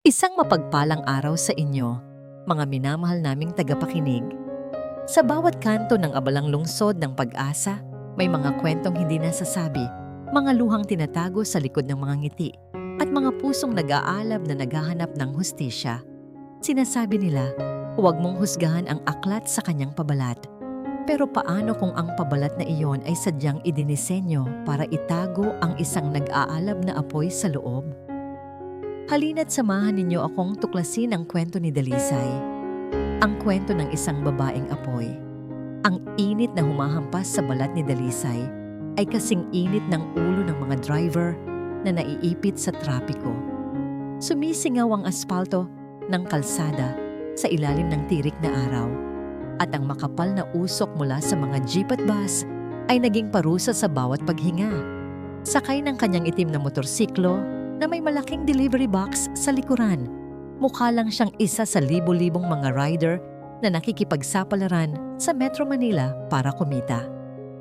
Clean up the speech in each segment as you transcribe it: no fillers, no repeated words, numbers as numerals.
Isang mapagpalang araw sa inyo, mga minamahal naming tagapakinig. Sa bawat kanto ng abalang lungsod ng pag-asa, may mga kwentong hindi nasasabi, mga luhang tinatago sa likod ng mga ngiti, at mga pusong nag-aalab na naghahanap ng hustisya. Sinasabi nila, huwag mong husgahan ang aklat sa kanyang pabalat. Pero paano kung ang pabalat na iyon ay sadyang idinisenyo para itago ang isang nag-aalab na apoy sa loob? Halina't samahan ninyo akong tuklasin ang kwento ni Dalisay. Ang kwento ng isang babaeng apoy. Ang init na humahampas sa balat ni Dalisay ay kasing init ng ulo ng mga driver na naiipit sa trapiko. Sumisingaw ang aspalto ng kalsada sa ilalim ng tirik na araw. At ang makapal na usok mula sa mga jeep at bus ay naging parusa sa bawat paghinga. Sakay ng kanyang itim na motorsiklo na may malaking delivery box sa likuran. Mukha lang siyang isa sa libo-libong mga rider na nakikipagsapalaran sa Metro Manila para kumita.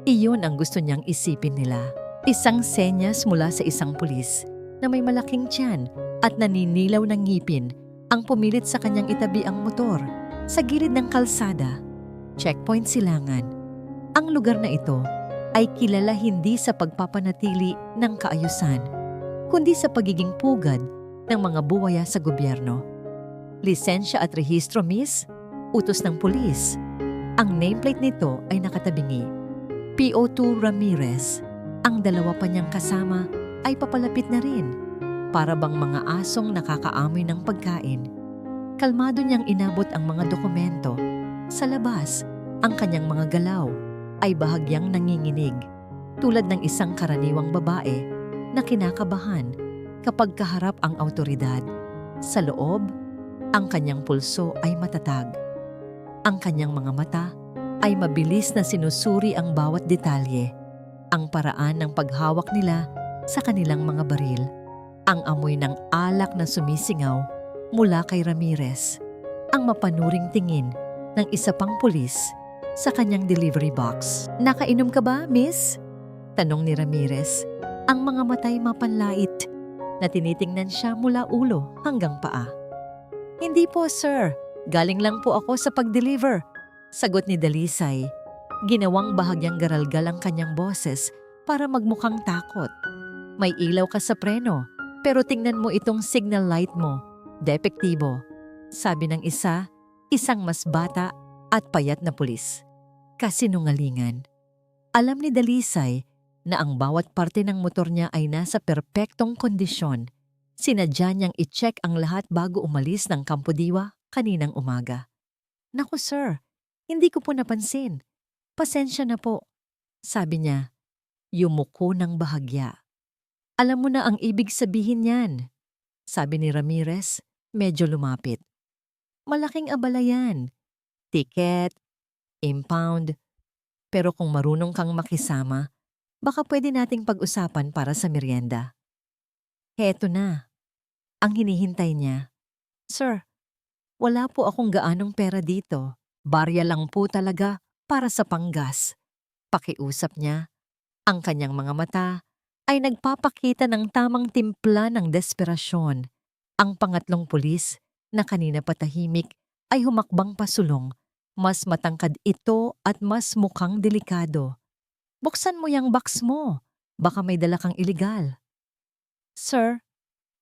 Iyon ang gusto niyang isipin nila. Isang senyas mula sa isang pulis na may malaking tiyan at naninilaw ng ngipin ang pumilit sa kanyang itabi ang motor sa gilid ng kalsada. Checkpoint Silangan. Ang lugar na ito ay kilala hindi sa pagpapanatili ng kaayusan, kundi sa pagiging pugad ng mga buwaya sa gobyerno. Lisensya at rehistro, miss, utos ng pulis. Ang nameplate nito ay nakatabingi. PO2 Ramirez. Ang dalawa pa niyang kasama ay papalapit na rin, para bang mga asong nakakaamoy ng pagkain. Kalmado niyang inabot ang mga dokumento. Sa labas, ang kanyang mga galaw ay bahagyang nanginginig, tulad ng isang karaniwang babae na kinakabahan kapag kaharap ang awtoridad. Sa loob, ang kanyang pulso ay matatag. Ang kanyang mga mata ay mabilis na sinusuri ang bawat detalye. Ang paraan ng paghawak nila sa kanilang mga baril. Ang amoy ng alak na sumisingaw mula kay Ramirez. Ang mapanuring tingin ng isa pang pulis sa kanyang delivery box. "Nakainom ka ba, miss?" tanong ni Ramirez. Ang mga matay mapanlait na tinitingnan siya mula ulo hanggang paa. "Hindi po, sir. Galing lang po ako sa pag-deliver," sagot ni Dalisay. Ginawang bahagyang garalgal ang kanyang boses para magmukhang takot. "May ilaw ka sa preno, pero tingnan mo itong signal light mo. Depektibo," sabi ng isang mas bata at payat na pulis. Kasinungalingan. Alam ni Dalisay na ang bawat parte ng motor niya ay nasa perpektong kondisyon. Sinadya niyang i-check ang lahat bago umalis ng Campo Diwa kaninang umaga. "Naku sir, hindi ko po napansin. Pasensya na po," sabi niya. Yumuko ng bahagya. "Alam mo na ang ibig sabihin niyan," sabi ni Ramirez, medyo lumapit. "Malaking abala yan. Ticket, impound. Pero kung marunong kang makisama, baka pwede nating pag-usapan para sa merienda." Heto na. Ang hinihintay niya. "Sir, wala po akong gaanong pera dito. Barya lang po talaga para sa panggas." Pakiusap niya. Ang kanyang mga mata ay nagpapakita ng tamang timpla ng desperasyon. Ang pangatlong pulis na kanina patahimik ay humakbang pasulong. Mas matangkad ito at mas mukhang delikado. "Buksan mo yung box mo. Baka may dala kang iligal." "Sir,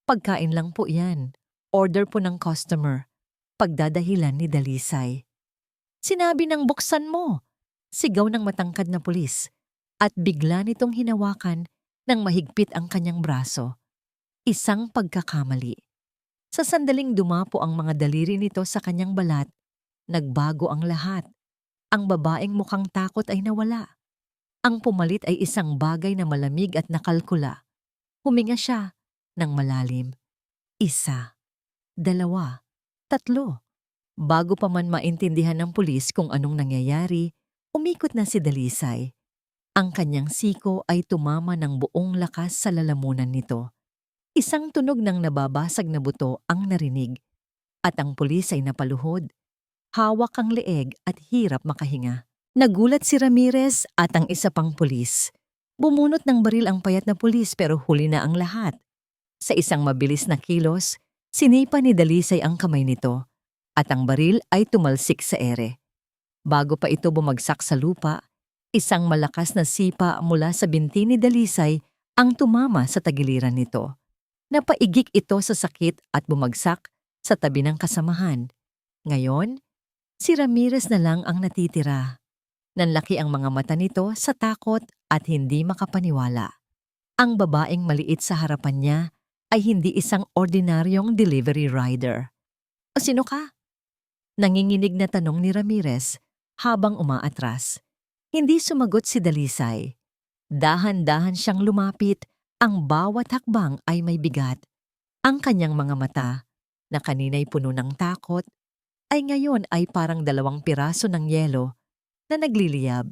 pagkain lang po yan. Order po ng customer," pagdadahilan ni Dalisay. "Sinabi ng buksan mo," sigaw ng matangkad na pulis, at bigla nitong hinawakan ng mahigpit ang kanyang braso. Isang pagkakamali. Sa sandaling dumapo ang mga daliri nito sa kanyang balat, nagbago ang lahat. Ang babaeng mukhang takot ay nawala. Ang pumalit ay isang bagay na malamig at nakalkula. Huminga siya ng malalim. 1, 2, 3. Bago pa man maintindihan ng pulis kung anong nangyayari, umikot na si Dalisay. Ang kanyang siko ay tumama ng buong lakas sa lalamunan nito. Isang tunog ng nababasag na buto ang narinig, at ang pulis ay napaluhod. Hawak ang leeg at hirap makahinga. Nagulat si Ramirez at ang isa pang pulis. Bumunot ng baril ang payat na pulis pero huli na ang lahat. Sa isang mabilis na kilos, Sinipa ni Dalisay ang kamay nito at ang baril ay tumalsik sa ere. Bago pa ito bumagsak sa lupa, isang malakas na sipa mula sa binti ni Dalisay ang tumama sa tagiliran nito. Napaigik ito sa sakit at bumagsak sa tabi ng kasamahan. Ngayon, si Ramirez na lang ang natitira. Nanlaki ang mga mata nito sa takot at hindi makapaniwala. Ang babaeng maliit sa harapan niya ay hindi isang ordinaryong delivery rider. O sino ka? Nanginginig na tanong ni Ramirez habang umaatras. Hindi sumagot si Dalisay. Dahan-dahan siyang lumapit, ang bawat hakbang ay may bigat. Ang kanyang mga mata, na kanina'y puno ng takot, ay ngayon ay parang 2 piraso ng yelo na nagliliyab.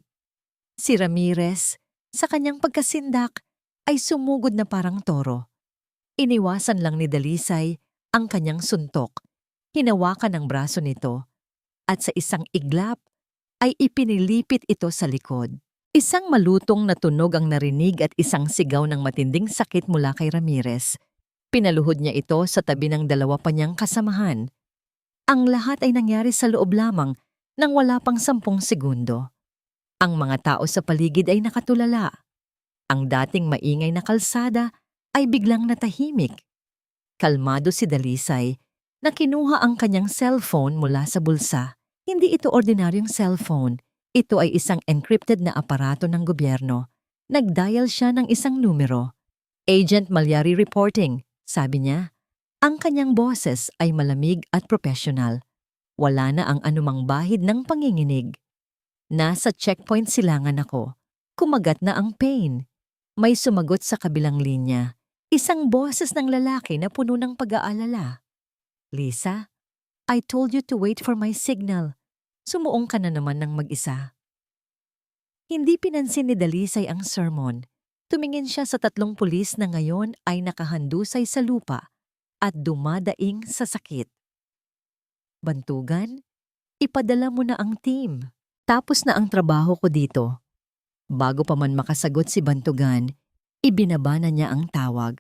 Si Ramirez, sa kanyang pagkasindak, ay sumugod na parang toro. Iniwasan lang ni Dalisay ang kanyang suntok. Hinawakan ang braso nito at sa isang iglap ay ipinilipit ito sa likod. Isang malutong na tunog ang narinig at isang sigaw ng matinding sakit mula kay Ramirez. Pinaluhod niya ito sa tabi ng 2 pa niyang kasamahan. Ang lahat ay nangyari sa loob lamang ng wala pang 10 segundo. Ang mga tao sa paligid ay nakatulala. Ang dating maingay na kalsada ay biglang natahimik. Kalmado si Dalisay na kinuha ang kanyang cellphone mula sa bulsa. Hindi ito ordinaryong cellphone. Ito ay isang encrypted na aparato ng gobyerno. Nag-dial siya ng isang numero. Agent Malyari reporting, sabi niya. Ang kanyang boses ay malamig at professional. Wala na ang anumang bahid ng panginginig. Nasa checkpoint silangan ako. Kumagat na ang pain. May sumagot sa kabilang linya. Isang boses ng lalaki na puno ng pag-aalala. Lisa, I told you to wait for my signal. Sumuong ka na naman ng mag-isa. Hindi pinansin ni Dalisay ang sermon. Tumingin siya sa 3 pulis na ngayon ay nakahandusay sa lupa at dumadaing sa sakit. Bantugan, ipadala mo na ang team. Tapos na ang trabaho ko dito. Bago pa man makasagot si Bantugan, ibinaba na niya ang tawag.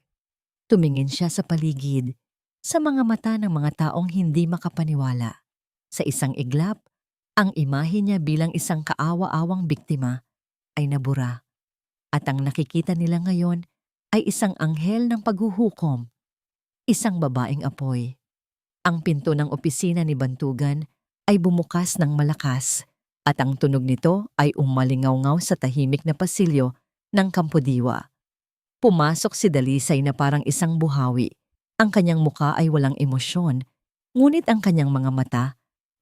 Tumingin siya sa paligid, sa mga mata ng mga taong hindi makapaniwala. Sa isang iglap, ang imahe niya bilang isang kaawa-awang biktima ay nabura. At ang nakikita nila ngayon ay isang anghel ng paghuhukom, isang babaeng apoy. Ang pinto ng opisina ni Bantugan ay bumukas ng malakas at ang tunog nito ay umalingaw-ngaw sa tahimik na pasilyo ng Kampodiwa. Pumasok si Dalisay na parang isang buhawi. Ang kanyang muka ay walang emosyon, ngunit ang kanyang mga mata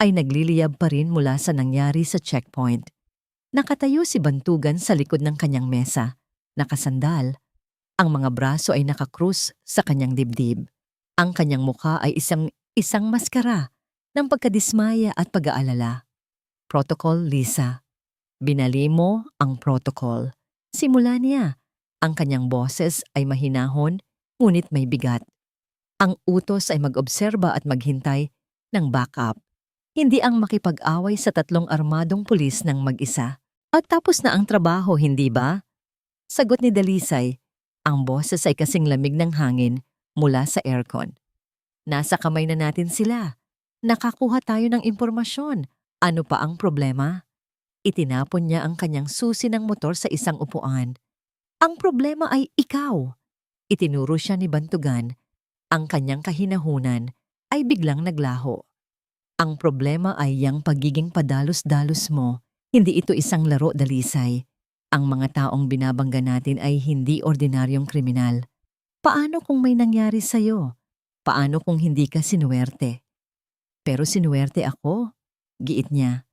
ay nagliliyab pa rin mula sa nangyari sa checkpoint. Nakatayo si Bantugan sa likod ng kanyang mesa, nakasandal. Ang mga braso ay nakakrus sa kanyang dibdib. Ang kanyang mukha ay isang maskara ng pagkadismaya at pag-aalala. Protocol, Lisa. Binali mo ang protocol. Simula niya. Ang kanyang boses ay mahinahon, ngunit may bigat. Ang utos ay mag-obserba at maghintay ng backup. Hindi ang makipag-away sa 3 armadong pulis ng mag-isa. At tapos na ang trabaho, hindi ba? Sagot ni Dalisay. Ang boses ay kasing lamig ng hangin mula sa aircon. Nasa kamay na natin sila. Nakakuha tayo ng impormasyon. Ano pa ang problema? Itinapon niya ang kanyang susi ng motor sa isang upuan. Ang problema ay ikaw. Itinuro siya ni Bantugan. Ang kanyang kahinahunan ay biglang naglaho. Ang problema ay yang pagiging padalos-dalos mo. Hindi ito isang laro, Dalisay. Ang mga taong binabangga natin ay hindi ordinaryong kriminal. Paano kung may nangyari sa'yo? Paano kung hindi ka sinuwerte? Pero sinuwerte ako, giit niya.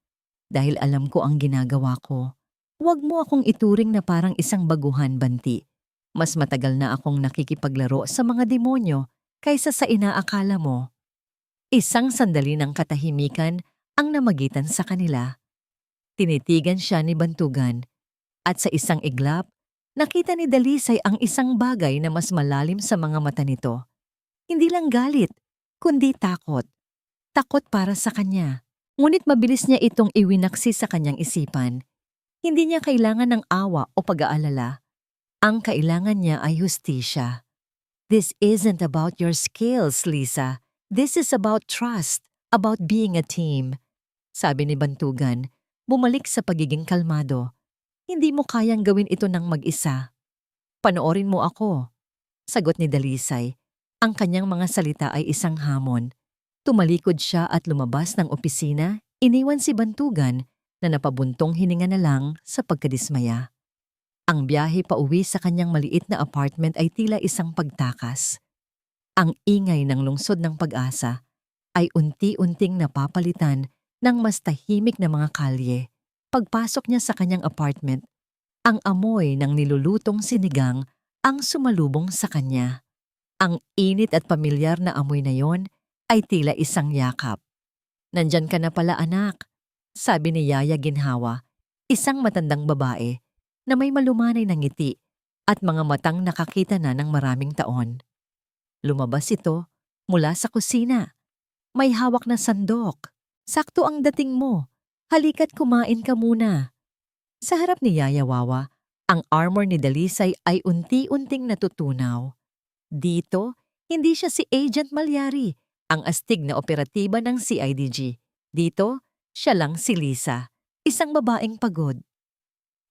Dahil alam ko ang ginagawa ko. Huwag mo akong ituring na parang isang baguhan, Banti. Mas matagal na akong nakikipaglaro sa mga demonyo kaysa sa inaakala mo. Isang sandali ng katahimikan ang namagitan sa kanila. Tinitigan siya ni Bantugan at sa isang iglap, nakita ni Dalisay ang isang bagay na mas malalim sa mga mata nito. Hindi lang galit, kundi takot. Takot para sa kanya. Ngunit mabilis niya itong iwinaksi sa kanyang isipan. Hindi niya kailangan ng awa o pag-aalala. Ang kailangan niya ay hustisya. This isn't about your skills, Lisa. This is about trust, about being a team. Sabi ni Bantugan, bumalik sa pagiging kalmado. Hindi mo kayang gawin ito ng mag-isa. Panoorin mo ako. Sagot ni Dalisay. Ang kanyang mga salita ay isang hamon. Tumalikod siya at lumabas ng opisina, iniwan si Bantugan na napabuntong hininga na lang sa pagkadismaya. Ang biyahe pauwi sa kanyang maliit na apartment ay tila isang pagtakas. Ang ingay ng lungsod ng Pag-asa ay unti-unting napapalitan ng mas tahimik na mga kalye. Pagpasok niya sa kanyang apartment, ang amoy ng nilulutong sinigang ang sumalubong sa kanya. Ang init at pamilyar na amoy na yon ay tila isang yakap. "Nandyan ka na pala, anak," sabi ni Yaya Ginhawa, isang matandang babae na may malumanay na ngiti at mga matang nakakita na ng maraming taon. Lumabas ito mula sa kusina. May hawak na sandok. "Sakto ang dating mo. Halika't kumain ka muna." Sa harap ni Yaya Wawa, ang armor ni Dalisay ay unti-unting natutunaw. Dito, hindi siya si Agent Malyari, ang astig na operatiba ng CIDG. Dito, siya lang si Lisa, isang babaeng pagod.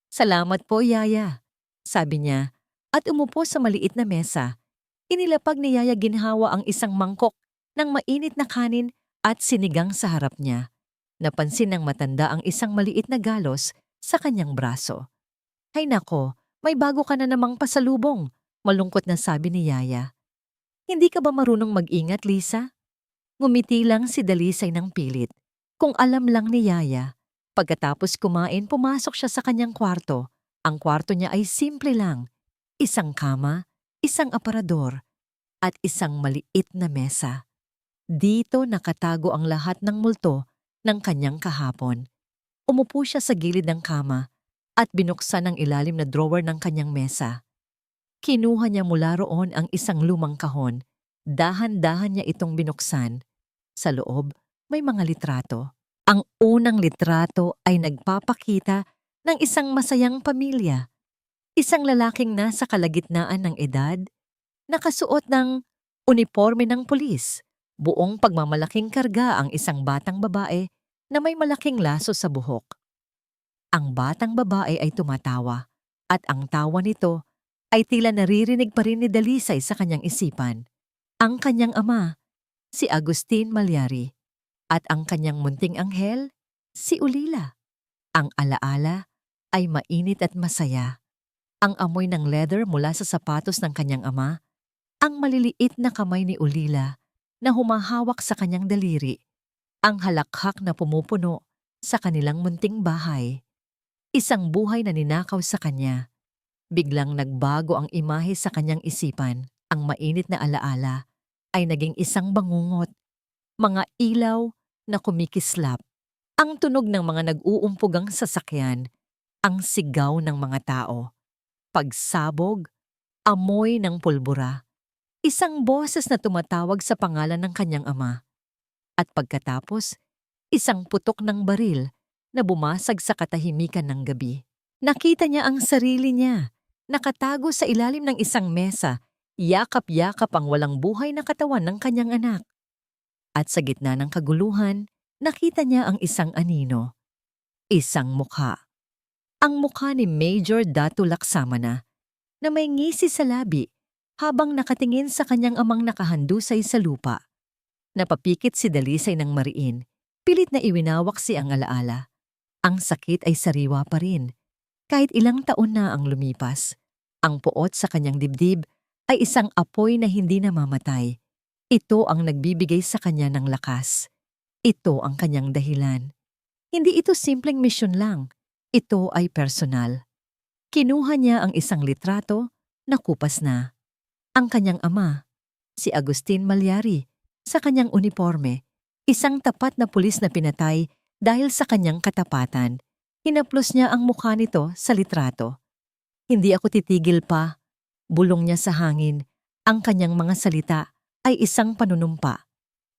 "Salamat po, Yaya," sabi niya, at umupo sa maliit na mesa. Inilapag ni Yaya Ginhawa ang isang mangkok ng mainit na kanin at sinigang sa harap niya. Napansin ng matanda ang isang maliit na galos sa kanyang braso. "Ay nako, may bago ka na namang pasalubong," malungkot na sabi ni Yaya. "Hindi ka ba marunong mag-ingat, Lisa?" Ngumiti lang si Dalisay ng pilit. Kung alam lang ni Yaya. Pagkatapos kumain, pumasok siya sa kanyang kwarto. Ang kwarto niya ay simple lang. Isang kama, isang aparador, at isang maliit na mesa. Dito nakatago ang lahat ng multo ng kanyang kahapon. Umupo siya sa gilid ng kama at binuksan ang ilalim na drawer ng kanyang mesa. Kinuha niya mula roon ang isang lumang kahon. Dahan-dahan niya itong binuksan. Sa loob, may mga litrato. Ang unang litrato ay nagpapakita ng isang masayang pamilya. Isang lalaking nasa kalagitnaan ng edad, nakasuot ng uniforme ng pulis. Buong pagmamalaking karga ang isang batang babae na may malaking laso sa buhok. Ang batang babae ay tumatawa at ang tawa nito ay tila naririnig pa rin ni Dalisay sa kanyang isipan. Ang kanyang ama, si Agustin Malyari, at ang kanyang munting anghel, si Ulila. Ang alaala ay mainit at masaya. Ang amoy ng leather mula sa sapatos ng kanyang ama, ang maliliit na kamay ni Ulila na humahawak sa kanyang daliri, ang halakhak na pumupuno sa kanilang munting bahay. Isang buhay na ninakaw sa kanya. Biglang nagbago ang imahe sa kanyang isipan. Ang mainit na alaala ay naging isang bangungot, mga ilaw na kumikislap, ang tunog ng mga nag-uumpugang sasakyan, ang sigaw ng mga tao, pagsabog, amoy ng pulbura, isang boses na tumatawag sa pangalan ng kanyang ama. At pagkatapos, isang putok ng baril na bumasag sa katahimikan ng gabi. Nakita niya ang sarili niya, nakatago sa ilalim ng isang mesa, yakap-yakap ang walang buhay na katawan ng kanyang anak. At sa gitna ng kaguluhan, nakita niya ang isang anino. Isang mukha. Ang mukha ni Major Datu Laksamana na may ngisi sa labi habang nakatingin sa kanyang amang nakahandusay sa lupa. Napapikit si Dalisay ng mariin, pilit na iwinawak si ang alaala. Ang sakit ay sariwa pa rin. Kahit ilang taon na ang lumipas, ang puot sa kanyang dibdib ay isang apoy na hindi namamatay. Ito ang nagbibigay sa kanya ng lakas. Ito ang kanyang dahilan. Hindi ito simpleng misyon lang. Ito ay personal. Kinuha niya ang isang litrato na kupas na. Ang kanyang ama, si Agustin Malyari, sa kanyang uniforme, isang tapat na pulis na pinatay dahil sa kanyang katapatan. Hinaplos niya ang mukha nito sa litrato. "Hindi ako titigil pa," bulong niya sa hangin. Ang kanyang mga salita ay isang panunumpa.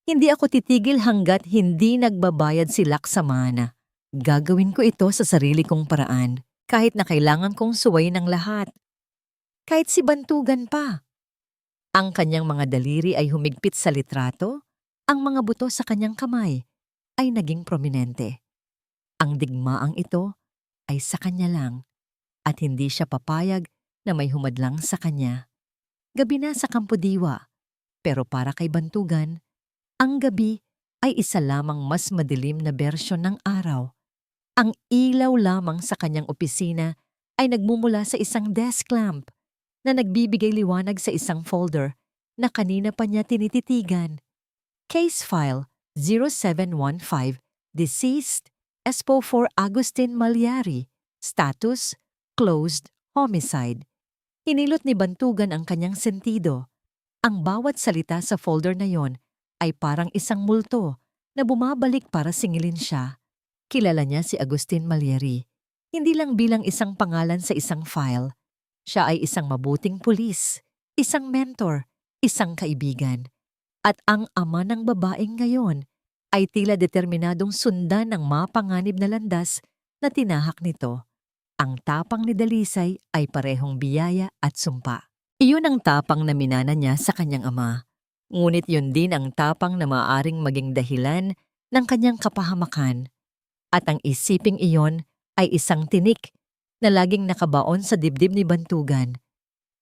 "Hindi ako titigil hanggat hindi nagbabayad si Laksamana. Gagawin ko ito sa sarili kong paraan, kahit na kailangan kong suwayin ang lahat. Kahit si Bantugan pa." Ang kanyang mga daliri ay humigpit sa litrato, ang mga buto sa kanyang kamay ay naging prominente. Ang digmaang ito ay sa kanya lang at hindi siya papayag na may humadlang sa kanya. Gabi na sa Campo Diwa, pero para kay Bantugan, ang gabi ay isa lamang mas madilim na bersyon ng araw. Ang ilaw lamang sa kanyang opisina ay nagmumula sa isang desk lamp na nagbibigay liwanag sa isang folder na kanina pa niya tinititigan. Case File 0715, Deceased, Espo for Agustin Malyari, Status, Closed, Homicide. Hinilot ni Bantugan ang kanyang sentido. Ang bawat salita sa folder na yon ay parang isang multo na bumabalik para singilin siya. Kilala niya si Agustin Malyari, hindi lang bilang isang pangalan sa isang file. Siya ay isang mabuting pulis, isang mentor, isang kaibigan. At ang ama ng babaeng ngayon ay tila determinadong sundan ng mapanganib na landas na tinahak nito. Ang tapang ni Dalisay ay parehong biyaya at sumpa. Iyon ang tapang na minana niya sa kanyang ama. Ngunit yun din ang tapang na maaaring maging dahilan ng kanyang kapahamakan. At ang isiping iyon ay isang tinik na laging nakabaon sa dibdib ni Bantugan.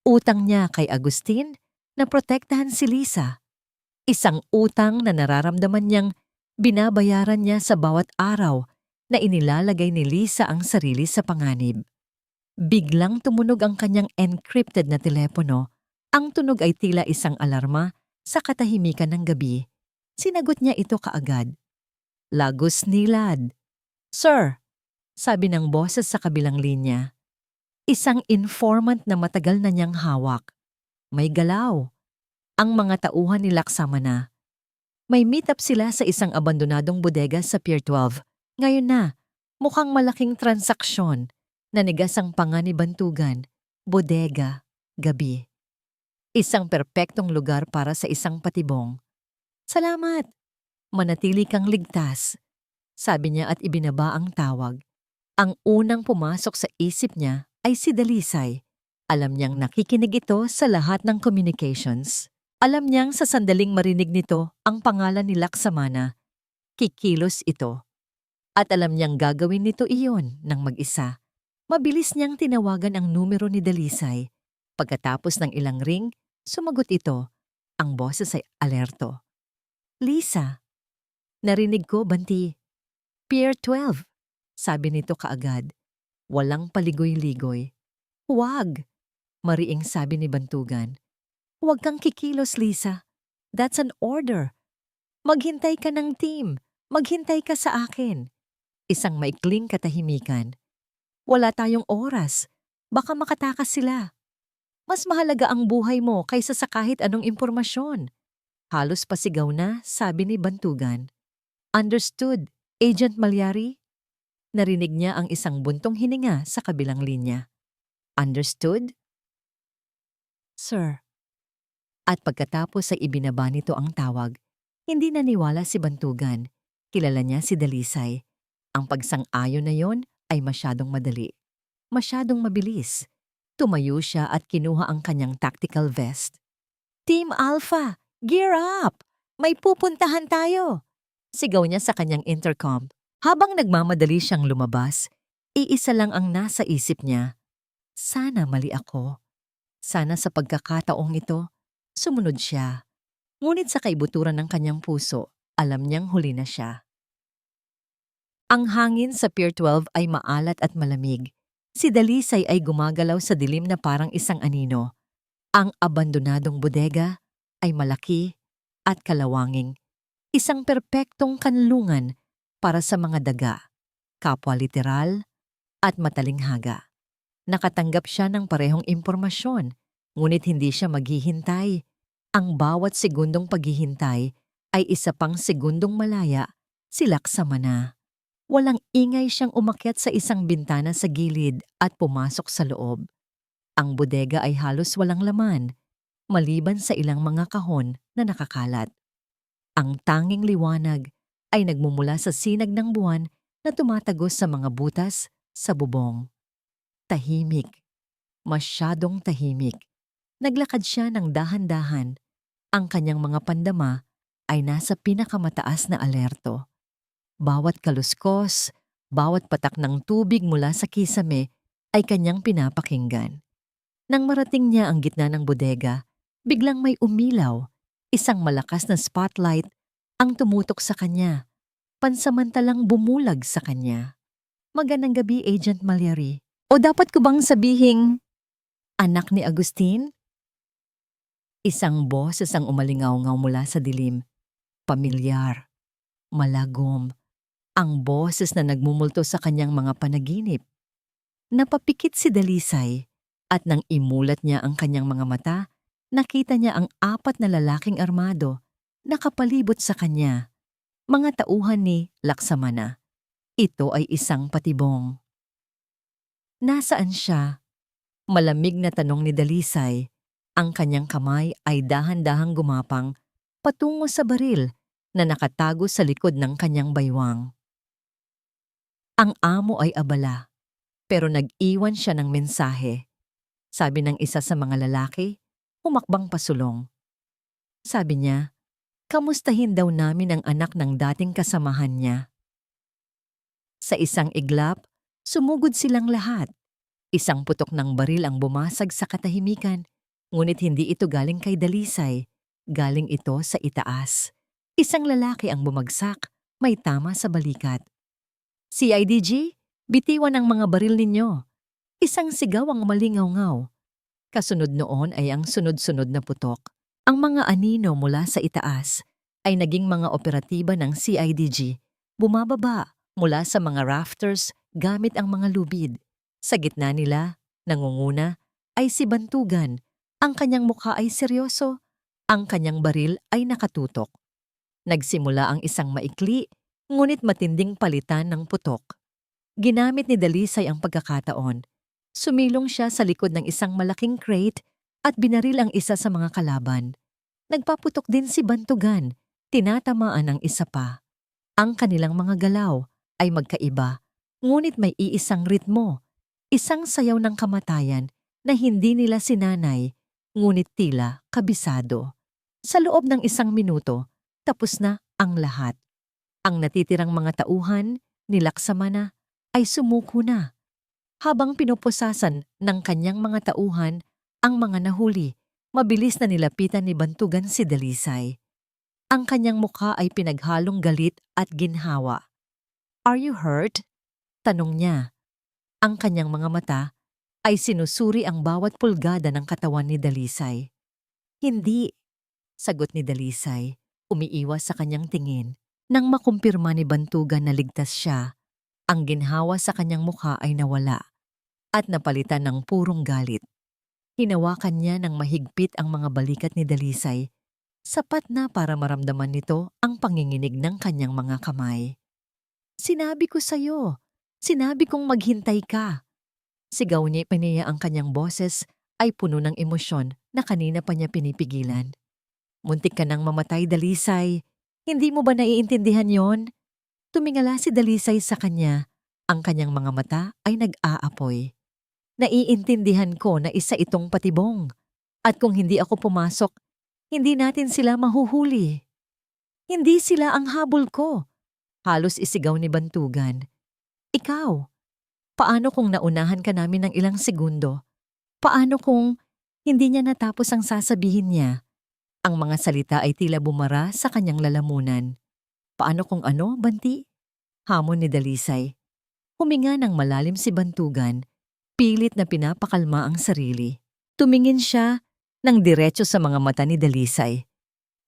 Utang niya kay Agustin na protektahan si Lisa. Isang utang na nararamdaman niyang binabayaran niya sa bawat araw na inilalagay ni Lisa ang sarili sa panganib. Biglang tumunog ang kanyang encrypted na telepono. Ang tunog ay tila isang alarma sa katahimikan ng gabi. Sinagot niya ito kaagad. Lagos Nilad. Sir, sabi ng boses sa kabilang linya. Isang informant na matagal na niyang hawak. May galaw. Ang mga tauhan ni Laksamana. May meet-up sila sa isang abandonadong bodega sa Pier 12. Ngayon na, mukhang malaking transaksyon. Nanigas ang panga ni Bantugan. Bodega, gabi. Isang perpektong lugar para sa isang patibong. Salamat. Manatili kang ligtas. Sabi niya at ibinaba ang tawag. Ang unang pumasok sa isip niya ay si Dalisay. Alam niyang nakikinig ito sa lahat ng communications. Alam niyang sa sandaling marinig nito ang pangalan ni Laksamana. Kikilos ito. At alam niyang gagawin nito iyon ng mag-isa. Mabilis niyang tinawagan ang numero ni Dalisay. Pagkatapos ng ilang ring, sumagot ito. Ang boses ay alerto. Lisa, narinig ko, Banti. Pier 12, sabi nito kaagad. Walang paligoy-ligoy. Huwag, mariing sabi ni Bantugan. Huwag kang kikilos, Lisa. That's an order. Maghintay ka ng team. Maghintay ka sa akin. Isang maikling katahimikan. Wala tayong oras. Baka makatakas sila. Mas mahalaga ang buhay mo kaysa sa kahit anong impormasyon. Halos pasigaw na, sabi ni Bantugan. Understood, Agent Malyari? Narinig niya ang isang buntong hininga sa kabilang linya. Understood? Sir. At pagkatapos ay ibinaba nito ang tawag, hindi naniwala si Bantugan. Kilala niya si Dalisay. Ang pagsang-ayon na yon ay masyadong madali. Masyadong mabilis. Tumayo siya at kinuha ang kanyang tactical vest. Team Alpha, gear up! May pupuntahan tayo! Sigaw niya sa kanyang intercom. Habang nagmamadali siyang lumabas, iisa lang ang nasa isip niya. Sana mali ako. Sana sa pagkakataong ito, sumunod siya. Ngunit sa kaibuturan ng kanyang puso, alam niyang huli na siya. Ang hangin sa Pier 12 ay maalat at malamig. Si Dalisay ay gumagalaw sa dilim na parang isang anino. Ang abandonadong bodega ay malaki at kalawanging. Isang perpektong kanlungan para sa mga daga, kapwa literal at matalinghaga. Nakatanggap siya ng parehong impormasyon, ngunit hindi siya maghihintay. Ang bawat segundong paghihintay ay isa pang segundong malaya, si Laksamana. Walang ingay siyang umakyat sa isang bintana sa gilid at pumasok sa loob. Ang bodega ay halos walang laman, maliban sa ilang mga kahon na nakakalat. Ang tanging liwanag ay nagmumula sa sinag ng buwan na tumatagos sa mga butas sa bubong. Tahimik, masyadong tahimik. Naglakad siya ng dahan-dahan. Ang kanyang mga pandama ay nasa pinakamataas na alerto. Bawat kaluskos, bawat patak ng tubig mula sa kisame ay kanyang pinapakinggan. Nang marating niya ang gitna ng bodega, biglang may umilaw. Isang malakas na spotlight ang tumutok sa kanya, pansamantalang bumulag sa kanya. Magandang gabi, Agent Malyari. O dapat ko bang sabihing, anak ni Agustin? Isang boses ang umalingaw-ngaw mula sa dilim. Pamilyar, malagom, ang boses na nagmumulto sa kanyang mga panaginip. Napapikit si Dalisay at nang imulat niya ang kanyang mga mata, nakita niya ang 4 na lalaking armado nakapalibot sa kanya. Mga tauhan ni Laksamana. Ito ay isang patibong. Nasaan siya? Malamig na tanong ni Dalisay. Ang kanyang kamay ay dahan-dahang gumapang patungo sa baril na nakatago sa likod ng kanyang baywang. Ang amo ay abala, pero nag-iwan siya ng mensahe. Sabi ng isa sa mga lalaki, humakbang pasulong. Sabi niya, kamustahin daw namin ang anak ng dating kasamahan niya. Sa isang iglap, sumugod silang lahat. Isang putok ng baril ang bumasag sa katahimikan, ngunit hindi ito galing kay Dalisay, galing ito sa itaas. Isang lalaki ang bumagsak, may tama sa balikat. CIDG, bitiwan ang mga baril ninyo. Isang sigaw ang malingaw-ngaw. Kasunod noon ay ang sunod-sunod na putok. Ang mga anino mula sa itaas ay naging mga operatiba ng CIDG, bumababa mula sa mga rafters gamit ang mga lubid. Sa gitna nila, nangunguna, ay si Bantugan. Ang kanyang mukha ay seryoso. Ang kanyang baril ay nakatutok. Nagsimula ang isang maikli, ngunit matinding palitan ng putok. Ginamit ni Dalisay ang pagkakataon. Sumilong siya sa likod ng isang malaking crate at binaril ang isa sa mga kalaban. Nagpaputok din si Bantugan, tinatamaan ang isa pa. Ang kanilang mga galaw ay magkaiba, ngunit may iisang ritmo. Isang sayaw ng kamatayan na hindi nila sinanay, ngunit tila kabisado. Sa loob ng 1 minuto, tapos na ang lahat. Ang natitirang mga tauhan ni Laksamana ay sumuko na. Habang pinupusasan ng kanyang mga tauhan ang mga nahuli, mabilis na nilapitan ni Bantugan si Dalisay. Ang kanyang mukha ay pinaghalong galit at ginhawa. "Are you hurt?" tanong niya. Ang kanyang mga mata ay sinusuri ang bawat pulgada ng katawan ni Dalisay. "Hindi," sagot ni Dalisay, umiiwas sa kanyang tingin. Nang makumpirma ni Bantugan na ligtas siya, ang ginhawa sa kanyang mukha ay nawala at napalitan ng purong galit. Hinawakan niya ng mahigpit ang mga balikat ni Dalisay, sapat na para maramdaman nito ang panginginig ng kanyang mga kamay. "Sinabi ko sa'yo, sinabi kong maghintay ka." Sigaw niya ang kanyang boses ay puno ng emosyon na kanina pa niya pinipigilan. "Muntik ka nang mamatay, Dalisay. Hindi mo ba naiintindihan yon?" Tumingala si Dalisay sa kanya. Ang kanyang mga mata ay nag-aapoy. "Naiintindihan ko na isa itong patibong. At kung hindi ako pumasok, hindi natin sila mahuhuli. Hindi sila ang habol ko." Halos isigaw ni Bantugan. "Ikaw, paano kung naunahan ka namin ng ilang segundo? Paano kung hindi niya natapos ang sasabihin niya?" Ang mga salita ay tila bumara sa kanyang lalamunan. "Paano kung ano, Banti?" hamon ni Dalisay. Huminga ng malalim si Bantugan, pilit na pinapakalma ang sarili. Tumingin siya ng diretso sa mga mata ni Dalisay.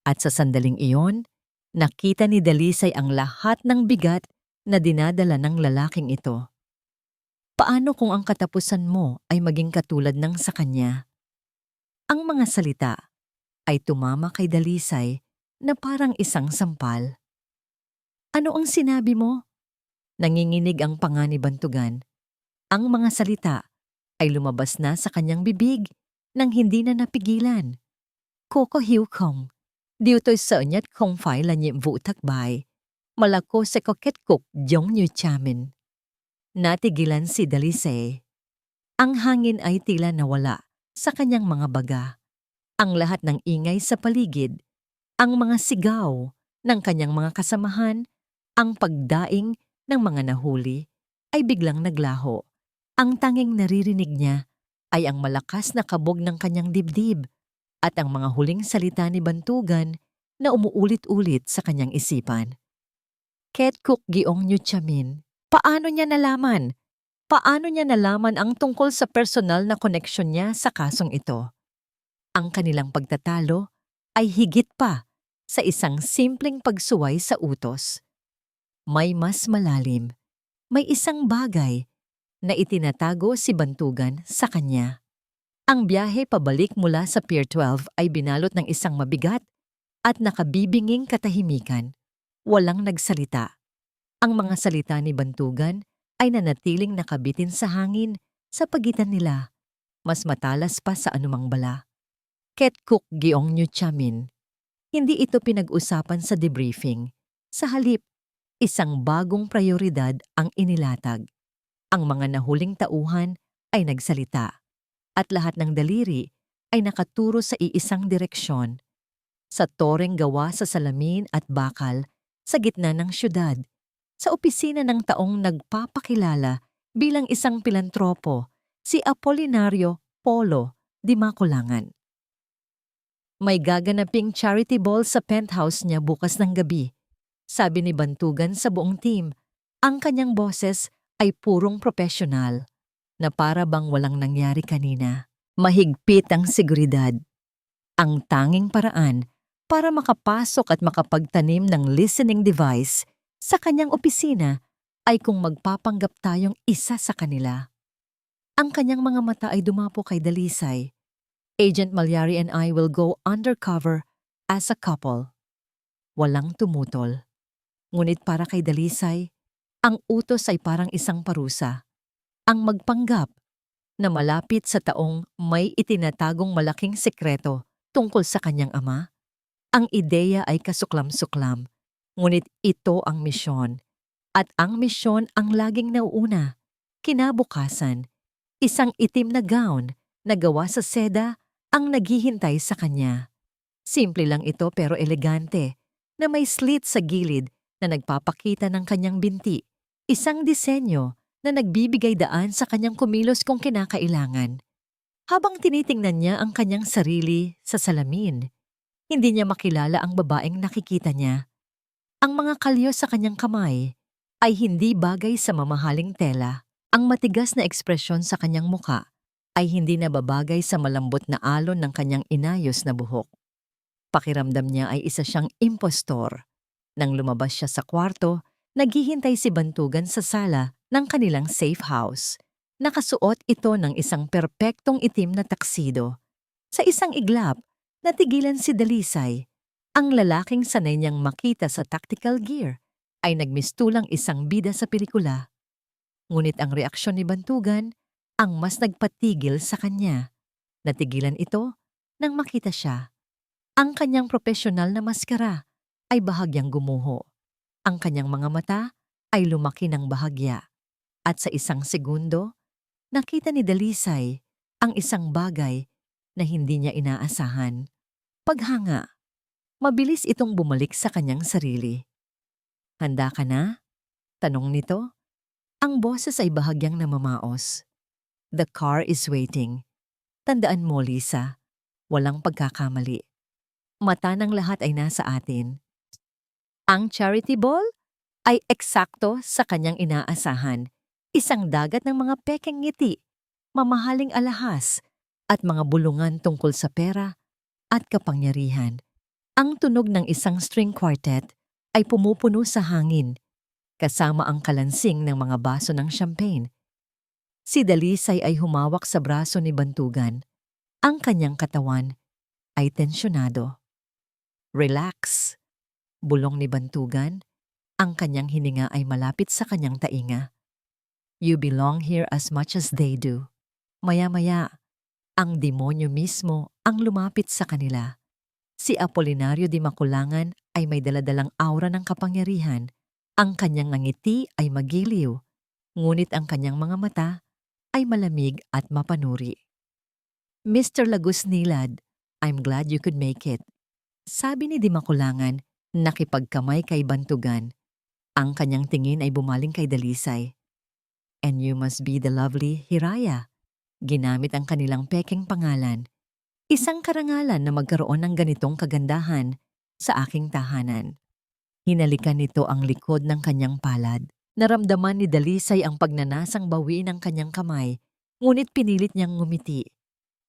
At sa sandaling iyon, nakita ni Dalisay ang lahat ng bigat na dinadala ng lalaking ito. Paano kung ang katapusan mo ay maging katulad ng sa kanya? Ang mga salita ay tumama kay Dalisay na parang isang sampal. "Ano ang sinabi mo?" Nanginginig ang panga ni Bantugan. Ang mga salita ay lumabas na sa kanyang bibig nang hindi na napigilan. "Cô có hiểu không? Điều tôi sợ nhất không phải là nhiệm vụ thất bại, mà là cô sẽ có kết cục giống như cha mình." Natigilan si Dalisay. Ang hangin ay tila nawala sa kanyang mga baga. Ang lahat ng ingay sa paligid, ang mga sigaw ng kanyang mga kasamahan, ang pagdaing ng mga nahuli, ay biglang naglaho. Ang tanging naririnig niya ay ang malakas na kabog ng kanyang dibdib at ang mga huling salita ni Bantugan na umuulit-ulit sa kanyang isipan. Ketkuk Giong Newchamin, paano niya nalaman? Paano niya nalaman ang tungkol sa personal na koneksyon niya sa kasong ito? Ang kanilang pagtatalo ay higit pa sa isang simpleng pagsuway sa utos. May mas malalim, may isang bagay na itinatago si Bantugan sa kanya. Ang biyahe pabalik mula sa Pier 12 ay binalot ng isang mabigat at nakabibinging katahimikan. Walang nagsalita. Ang mga salita ni Bantugan ay nanatiling nakabitin sa hangin sa pagitan nila, mas matalas pa sa anumang bala. Ketkuk Giong Newchamin. Hindi ito pinag-usapan sa debriefing. Sa halip, isang bagong prioridad ang inilatag. Ang mga nahuling tauhan ay nagsalita at lahat ng daliri ay nakaturo sa iisang direksyon. Sa toreng gawa sa salamin at bakal sa gitna ng syudad, sa opisina ng taong nagpapakilala bilang isang pilantropo, si Apolinario Polo di Maculangan. May gaganaping charity ball sa penthouse niya bukas ng gabi. Sabi ni Bantugan sa buong team, ang kanyang boses ay purong profesional, na para bang walang nangyari kanina. Mahigpit ang seguridad. Ang tanging paraan para makapasok at makapagtanim ng listening device sa kanyang opisina ay kung magpapanggap tayong isa sa kanila. Ang kanyang mga mata ay dumapo kay Dalisay. Agent Malyari and I will go undercover as a couple. Walang tumutol. Ngunit para kay Dalisay, ang utos ay parang isang parusa. Ang magpanggap na malapit sa taong may itinatagong malaking sekreto tungkol sa kanyang ama. Ang ideya ay kasuklam-suklam, ngunit ito ang misyon. At ang misyon ang laging nauuna. Kinabukasan, isang itim na gown na gawa sa seda ang naghihintay sa kanya. Simple lang ito pero elegante, na may slit sa gilid na nagpapakita ng kanyang binti. Isang disenyo na nagbibigay daan sa kanyang kumilos kung kinakailangan. Habang tinitingnan niya ang kanyang sarili sa salamin, hindi niya makilala ang babaeng nakikita niya. Ang mga kalyo sa kanyang kamay ay hindi bagay sa mamahaling tela. Ang matigas na ekspresyon sa kanyang muka ay hindi nababagay sa malambot na alon ng kanyang inayos na buhok. Pakiramdam niya ay isa siyang impostor. Nang lumabas siya sa kwarto, naghihintay si Bantugan sa sala ng kanilang safe house. Nakasuot ito ng isang perpektong itim na taksido. Sa isang iglap, natigilan si Dalisay. Ang lalaking sanay niyang makita sa tactical gear ay nagmistulang isang bida sa pelikula. Ngunit ang reaksyon ni Bantugan ang mas nagpatigil sa kanya. Natigilan ito nang makita siya. Ang kanyang profesional na maskara ay bahagyang gumuho. Ang kanyang mga mata ay lumaki ng bahagya. At sa isang segundo, nakita ni Dalisay ang isang bagay na hindi niya inaasahan. Paghanga. Mabilis itong bumalik sa kanyang sarili. Handa ka na? Tanong nito. Ang boses ay bahagyang namamaos. The car is waiting. Tandaan mo, Lisa, walang pagkakamali. Mata ng lahat ay nasa atin. Ang charity ball ay eksakto sa kanyang inaasahan. Isang dagat ng mga pekeng ngiti, mamahaling alahas, at mga bulungan tungkol sa pera at kapangyarihan. Ang tunog ng isang string quartet ay pumupuno sa hangin, kasama ang kalansing ng mga baso ng champagne. Si Dalisay ay humawak sa braso ni Bantugan. Ang kanyang katawan ay tensyonado. Relax. Bulong ni Bantugan. Ang kanyang hininga ay malapit sa kanyang tainga. You belong here as much as they do. Maya-maya, ang demonyo mismo ang lumapit sa kanila. Si Apolinario di Maculangan ay may daladalang aura ng kapangyarihan. Ang kanyang ngiti ay magiliw, ngunit ang kanyang mga mata ay malamig at mapanuri. Mr. Lagusnilad, I'm glad you could make it. Sabi ni Dimakulangan, nakipagkamay kay Bantugan. Ang kanyang tingin ay bumaling kay Dalisay. And you must be the lovely Hiraya. Ginamit ang kanilang pekeng pangalan. Isang karangalan na magkaroon ng ganitong kagandahan sa aking tahanan. Hinalikan nito ang likod ng kanyang palad. Naramdaman ni Dalisay ang pagnanasang bawiin ng kanyang kamay, ngunit pinilit niyang ngumiti.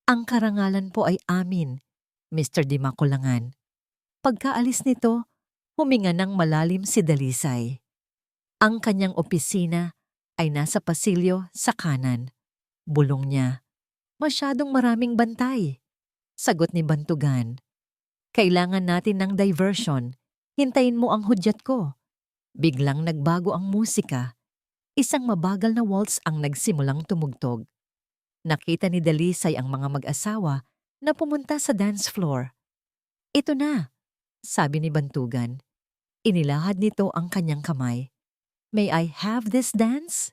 Ang karangalan po ay amin, Mr. Dimakulangan. Pagkaalis nito, huminga ng malalim si Dalisay. Ang kanyang opisina ay nasa pasilyo sa kanan. Bulong niya, masyadong maraming bantay. Sagot ni Bantugan, kailangan natin ng diversion. Hintayin mo ang hudyat ko. Biglang nagbago ang musika. Isang mabagal na waltz ang nagsimulang tumugtog. Nakita ni Dalisay ang mga mag-asawa na pumunta sa dance floor. Ito na, sabi ni Bantugan. Inilahad nito ang kanyang kamay. May I have this dance?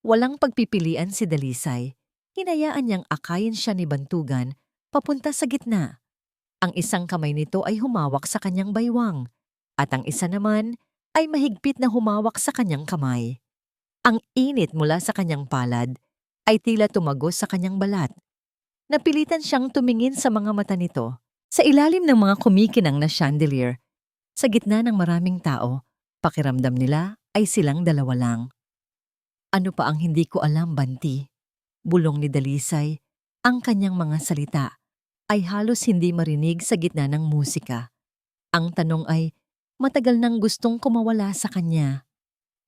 Walang pagpipilian si Dalisay. Hinayaan niyang akayin siya ni Bantugan papunta sa gitna. Ang isang kamay nito ay humawak sa kanyang baywang at ang isa naman ay mahigpit na humawak sa kanyang kamay. Ang init mula sa kanyang palad ay tila tumagos sa kanyang balat. Napilitan siyang tumingin sa mga mata nito sa ilalim ng mga kumikinang na chandelier. Sa gitna ng maraming tao, pakiramdam nila ay silang dalawa lang. Ano pa ang hindi ko alam, Banti? Bulong ni Dalisay. Ang kanyang mga salita ay halos hindi marinig sa gitna ng musika. Ang tanong ay, matagal nang gustong kumawala sa kanya.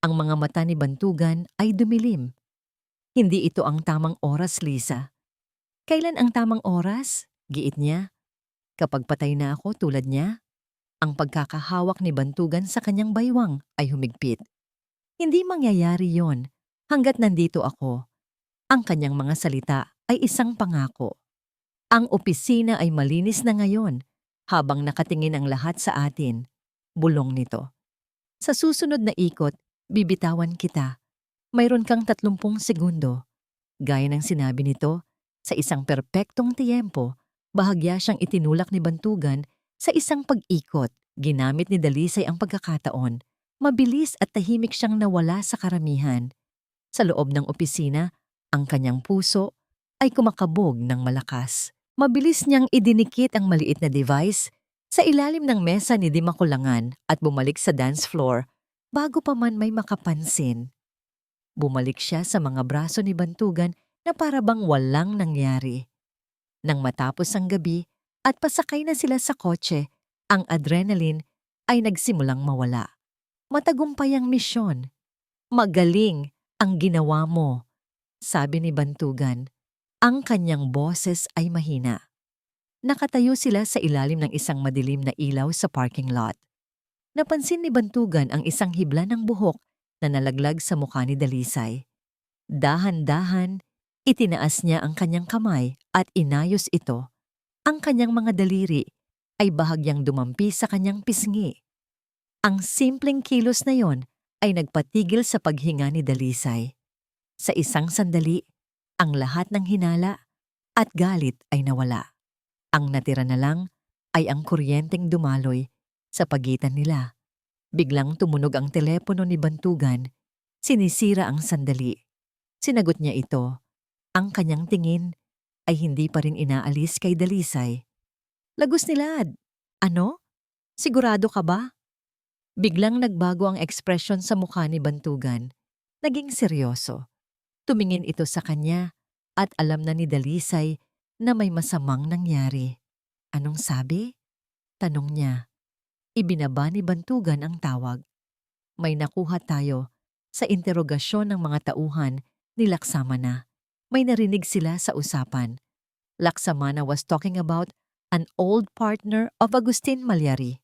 Ang mga mata ni Bantugan ay dumilim. Hindi ito ang tamang oras, Lisa. Kailan ang tamang oras? Giit niya. Kapag patay na ako tulad niya? Ang pagkakahawak ni Bantugan sa kanyang baywang ay humigpit. Hindi mangyayari yon hanggat nandito ako. Ang kanyang mga salita ay isang pangako. Ang opisina ay malinis na ngayon habang nakatingin ang lahat sa atin. Bulong nito. Sa susunod na ikot, bibitawan kita. Mayroon kang 30 segundo. Gaya ng sinabi nito, sa isang perpektong tiyempo, bahagya siyang itinulak ni Bantugan sa isang pag-ikot. Ginamit ni Dalisay ang pagkakataon. Mabilis at tahimik siyang nawala sa karamihan. Sa loob ng opisina, ang kanyang puso ay kumakabog ng malakas. Mabilis niyang idinikit ang maliit na device sa ilalim ng mesa ni Dimakulangan at bumalik sa dance floor bago pa man may makapansin. Bumalik siya sa mga braso ni Bantugan na para bang walang nangyari. Nang matapos ang gabi at pasakay na sila sa kotse, ang adrenaline ay nagsimulang mawala. Matagumpay ang misyon. Magaling ang ginawa mo, sabi ni Bantugan. Ang kanyang boses ay mahina. Nakatayo sila sa ilalim ng isang madilim na ilaw sa parking lot. Napansin ni Bantugan ang isang hibla ng buhok na nalaglag sa mukha ni Dalisay. Dahan-dahan, itinaas niya ang kanyang kamay at inayos ito. Ang kanyang mga daliri ay bahagyang dumampi sa kanyang pisngi. Ang simpleng kilos na yon ay nagpatigil sa paghinga ni Dalisay. Sa isang sandali, ang lahat ng hinala at galit ay nawala. Ang natira na lang ay ang kuryenteng dumaloy sa pagitan nila. Biglang tumunog ang telepono ni Bantugan. Sinisira ang sandali. Sinagot niya ito. Ang kanyang tingin ay hindi pa rin inaalis kay Dalisay. Lagos nilad. Ano? Sigurado ka ba? Biglang nagbago ang ekspresyon sa mukha ni Bantugan. Naging seryoso. Tumingin ito sa kanya at alam na ni Dalisay na may masamang nangyari. Anong sabi? Tanong niya. Ibinaba ni Bantugan ang tawag. May nakuha tayo sa interogasyon ng mga tauhan ni Laksamana. May narinig sila sa usapan. Laksamana was talking about an old partner of Agustin Malyari.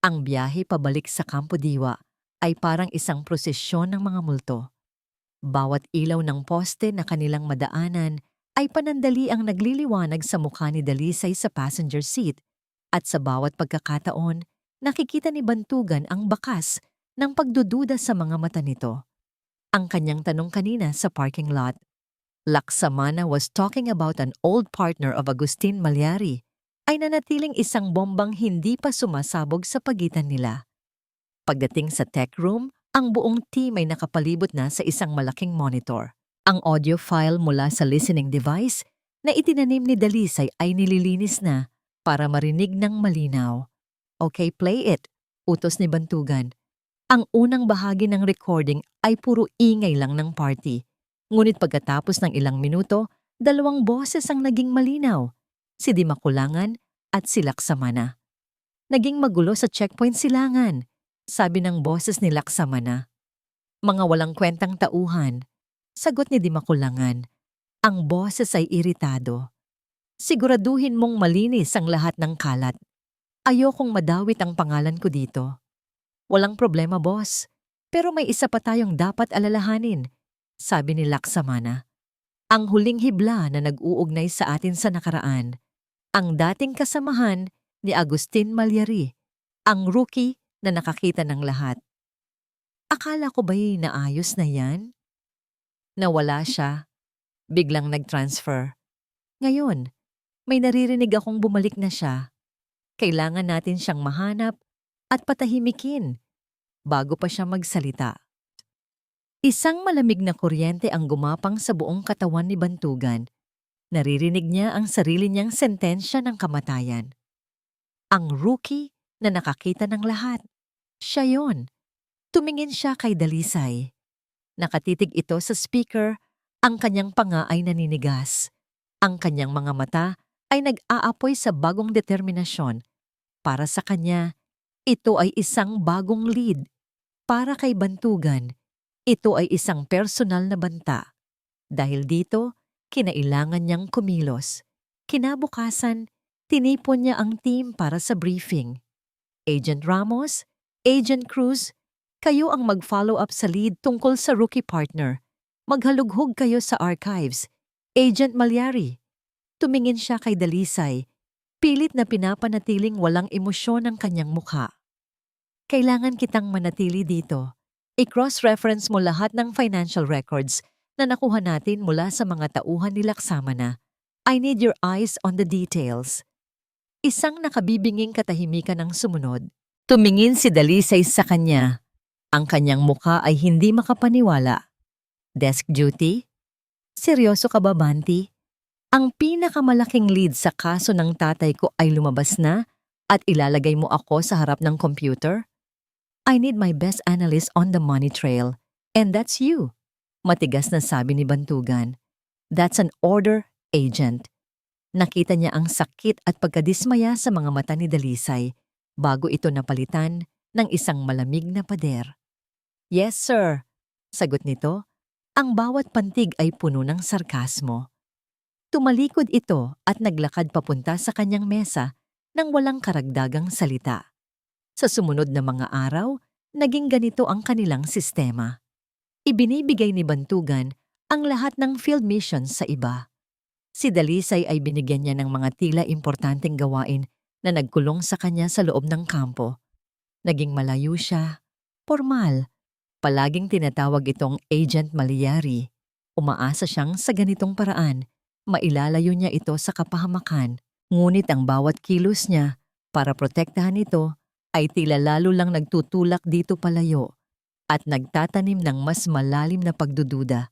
Ang biyahe pabalik sa Campo Diwa ay parang isang prosesyon ng mga multo. Bawat ilaw ng poste na kanilang madaanan ay panandali ang nagliliwanag sa mukha ni Dalisay sa passenger seat at sa bawat pagkakataon, nakikita ni Bantugan ang bakas ng pagdududa sa mga mata nito. Ang kanyang tanong kanina sa parking lot, Laksamana was talking about an old partner of Agustin Malyari. ay nanatiling isang bombang hindi pa sumasabog sa pagitan nila. Pagdating sa tech room, ang buong team ay nakapalibot na sa isang malaking monitor. Ang audio file mula sa listening device na itinanim ni Dalisay ay nililinis na para marinig ng malinaw. Okay, play it, utos ni Bantugan. Ang unang bahagi ng recording ay puro ingay lang ng party. Ngunit pagkatapos ng ilang minuto, dalawang boses ang naging malinaw. Si Di Makulangan at si Laksamana. Naging magulo sa checkpoint silangan, sabi ng boses ni Laksamana. Mga walang kwentang tauhan, sagot ni Di Makulangan. Ang boses ay iritado. Siguraduhin mong malinis ang lahat ng kalat. Ayokong madawit ang pangalan ko dito. Walang problema, boss. Pero may isa pa tayong dapat alalahanin, sabi ni Laksamana. Ang huling hibla na nag-uugnay sa atin sa nakaraan. Ang dating kasamahan ni Agustin Malyari, ang rookie na nakakita ng lahat. Akala ko ba'y naayos na yan? Nawala siya. Biglang nag-transfer. Ngayon, may naririnig akong bumalik na siya. Kailangan natin siyang mahanap at patahimikin bago pa siya magsalita. Isang malamig na kuryente ang gumapang sa buong katawan ni Bantugan. Naririnig niya ang sarili niyang sentensya ng kamatayan. Ang rookie na nakakita ng lahat. Siya yon. Tumingin siya kay Dalisay. Nakatitig ito sa speaker, ang kanyang panga ay naninigas. Ang kanyang mga mata ay nag-aapoy sa bagong determinasyon. Para sa kanya, ito ay isang bagong lead. Para kay Bantugan, ito ay isang personal na banta. Dahil dito, kinailangan niyang kumilos. Kinabukasan, tinipon niya ang team para sa briefing. Agent Ramos, Agent Cruz, kayo ang mag-follow up sa lead tungkol sa rookie partner. Maghalughog kayo sa archives. Agent Malyari. Tumingin siya kay Dalisay. Pilit na pinapanatiling walang emosyon ang kanyang mukha. Kailangan kitang manatili dito. I-cross-reference mo lahat ng financial records na nakuha natin mula sa mga tauhan ni Laksamana. I need your eyes on the details. Isang nakabibinging katahimikan ang sumunod. Tumingin si Dalisay sa kanya. Ang kanyang mukha ay hindi makapaniwala. Desk duty? Seryoso ka ba, Banti? Ang pinakamalaking lead sa kaso ng tatay ko ay lumabas na at ilalagay mo ako sa harap ng computer? I need my best analyst on the money trail, and that's you. Matigas na sabi ni Bantugan. That's an order, agent. Nakita niya ang sakit at pagkadismaya sa mga mata ni Dalisay bago ito napalitan ng isang malamig na pader. Yes, sir. Sagot nito, ang bawat pantig ay puno ng sarkasmo. Tumalikod ito at naglakad papunta sa kanyang mesa nang walang karagdagang salita. Sa sumunod na mga araw, naging ganito ang kanilang sistema. Ibinibigay ni Bantugan ang lahat ng field missions sa iba. Si Dalisay ay binigyan niya ng mga tila importanteng gawain na nagkulong sa kanya sa loob ng kampo. Naging malayo siya, formal. Palaging tinatawag itong Agent Malyari. Umaasa siyang sa ganitong paraan, mailalayo niya ito sa kapahamakan. Ngunit ang bawat kilos niya para protektahan ito ay tila lalo lang nagtutulak dito palayo at nagtatanim ng mas malalim na pagdududa.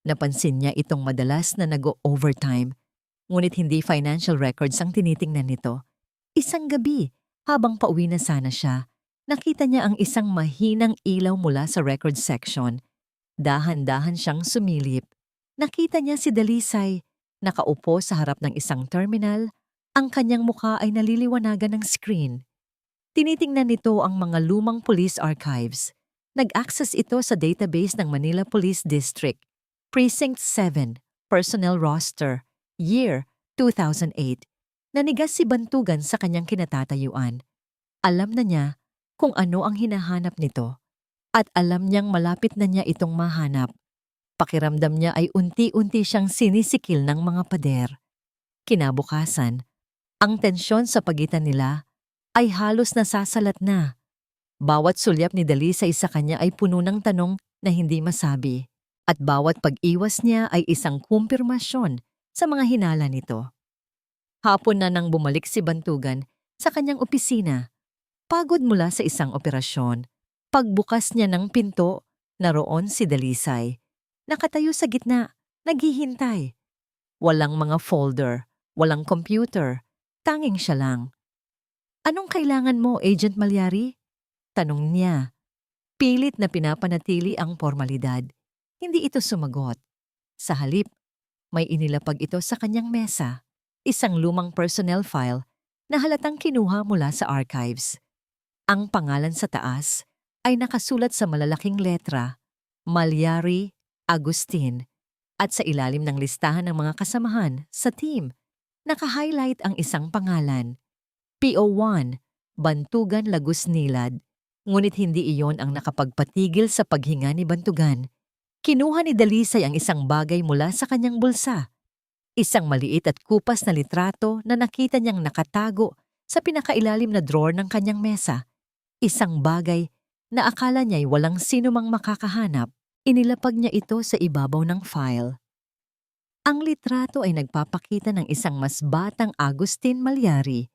Napansin niya itong madalas na nag-overtime, ngunit hindi financial records ang tinitingnan nito. Isang gabi, habang pauwi na sana siya, nakita niya ang isang mahinang ilaw mula sa record section. Dahan-dahan siyang sumilip. Nakita niya si Dalisay, nakaupo sa harap ng isang terminal, ang kanyang mukha ay naliliwanagan ng screen. Tinitingnan nito ang mga lumang police archives. Nag-access ito sa database ng Manila Police District. Precinct 7, Personnel Roster, Year 2008. Nanigas si Bantugan sa kanyang kinatatayuan. Alam na niya kung ano ang hinahanap nito at alam niyang malapit na niya itong mahanap. Pakiramdam niya ay unti-unti siyang sinisikil ng mga pader. Kinabukasan, ang tensyon sa pagitan nila ay halos nasasalat na. Bawat sulyap ni Dalisay sa kanya ay puno ng tanong na hindi masabi. At bawat pag-iwas niya ay isang kumpirmasyon sa mga hinala nito. Hapon na nang bumalik si Bantugan sa kanyang opisina, pagod mula sa isang operasyon. Pagbukas niya ng pinto, naroon si Dalisay. Nakatayo sa gitna, naghihintay. Walang mga folder, walang computer, tanging siya lang. "Anong kailangan mo, Agent Malyari?" tanong niya. Pilit na pinapanatili ang formalidad. Hindi ito sumagot. Sa halip, may inilapag ito sa kanyang mesa, isang lumang personnel file na halatang kinuha mula sa archives. Ang pangalan sa taas ay nakasulat sa malalaking letra, Malyari Agustin, at sa ilalim ng listahan ng mga kasamahan sa team, naka-highlight ang isang pangalan, PO1, Bantugan Lagos Nilad. Ngunit hindi iyon ang nakapagpatigil sa paghinga ni Bantugan. Kinuha ni Dalisay ang isang bagay mula sa kanyang bulsa. Isang maliit at kupas na litrato na nakita niyang nakatago sa pinakailalim na drawer ng kanyang mesa. Isang bagay na akala niya'y walang sino mang makakahanap. Inilapag niya ito sa ibabaw ng file. Ang litrato ay nagpapakita ng isang mas batang Agustin Malyari,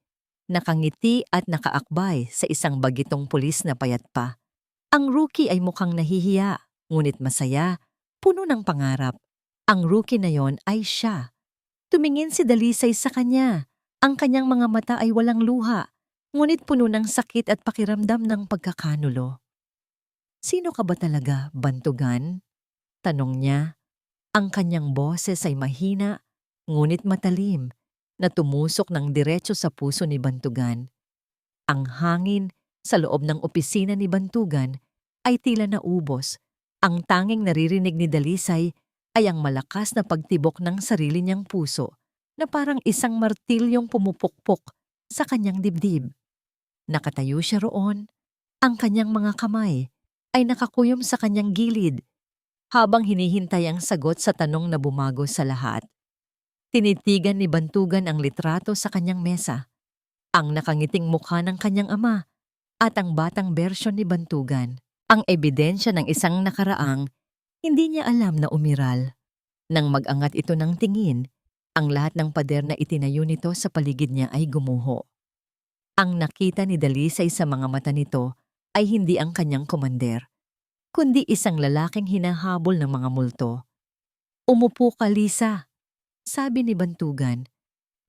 nakangiti at nakaakbay sa isang bagitong pulis na payat pa. Ang rookie ay mukhang nahihiya, ngunit masaya, puno ng pangarap. Ang rookie na yon ay siya. Tumingin si Dalisay sa kanya. Ang kanyang mga mata ay walang luha, ngunit puno ng sakit at pakiramdam ng pagkakanulo. "Sino ka ba talaga, Bantugan?" tanong niya. Ang kanyang boses ay mahina, ngunit matalim, na tumusok ng diretso sa puso ni Bantugan. Ang hangin sa loob ng opisina ni Bantugan ay tila naubos. Ang tanging naririnig ni Dalisay ay ang malakas na pagtibok ng sarili niyang puso na parang isang martilyong pumupukpok sa kanyang dibdib. Nakatayo siya roon, ang kanyang mga kamay ay nakakuyom sa kanyang gilid habang hinihintay ang sagot sa tanong na bumago sa lahat. Tinitigan ni Bantugan ang litrato sa kanyang mesa, ang nakangiting mukha ng kanyang ama at ang batang bersyon ni Bantugan, ang ebidensya ng isang nakaraang hindi niya alam na umiral. Nang mag-angat ito ng tingin, ang lahat ng pader na itinayo nito sa paligid niya ay gumuho. Ang nakita ni Dalisay sa mga mata nito ay hindi ang kanyang komander, kundi isang lalaking hinahabol ng mga multo. "Umupo ka, Lisa," sabi ni Bantugan.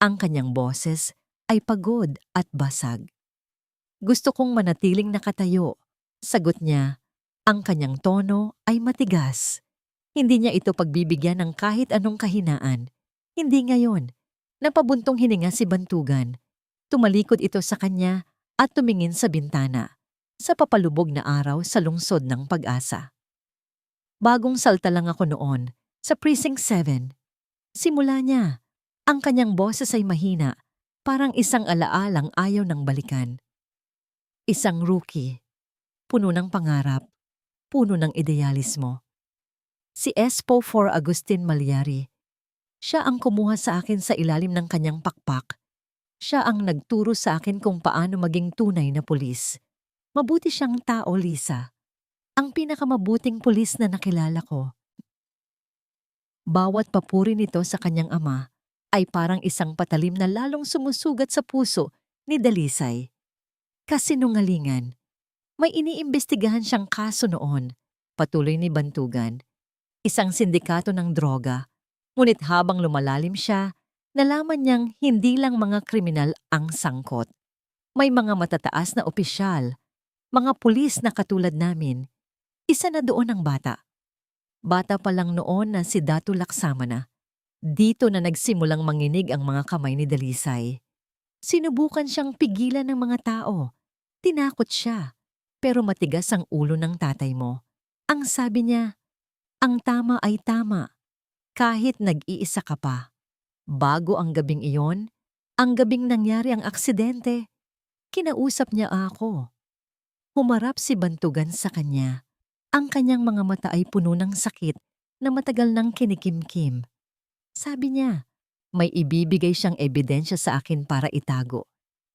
Ang kanyang boses ay pagod at basag. "Gusto kong manatiling nakatayo," sagot niya. Ang kanyang tono ay matigas. Hindi niya ito pagbibigyan ng kahit anong kahinaan. Hindi ngayon. Napabuntong hininga si Bantugan. Tumalikod ito sa kanya at tumingin sa bintana, sa papalubog na araw sa lungsod ng Pag-asa. "Bagong salta lang ako noon, sa Precinct 7. Simula niya, ang kanyang boses ay mahina, parang isang alaalang ayaw ng balikan. Isang rookie, puno ng pangarap, puno ng idealismo. Si Espo for Agustin Malyari. Siya ang kumuha sa akin sa ilalim ng kanyang pakpak. Siya ang nagturo sa akin kung paano maging tunay na pulis. Mabuti siyang tao, Lisa. Ang pinakamabuting pulis na nakilala ko." Bawat papuri nito sa kanyang ama ay parang isang patalim na lalong sumusugat sa puso ni Dalisay. Kasinungalingan. May iniimbestigahan siyang kaso noon, patuloy ni Bantugan. Isang sindikato ng droga. Ngunit habang lumalalim siya, nalaman niyang hindi lang mga kriminal ang sangkot. May mga matataas na opisyal, mga pulis na katulad namin. Isa na doon ang bata. Bata pa lang noon na si Datu Laksamana. Dito na nagsimulang manginig ang mga kamay ni Dalisay. Sinubukan siyang pigilan ng mga tao. Tinakot siya. Pero matigas ang ulo ng tatay mo. Ang sabi niya, ang tama ay tama, kahit nag-iisa ka pa. Bago ang gabing iyon, ang gabing nangyari ang aksidente, kinausap niya ako. Humarap si Bantugan sa kanya. Ang kanyang mga mata ay puno ng sakit na matagal nang kinikimkim. Sabi niya, may ibibigay siyang ebidensya sa akin para itago.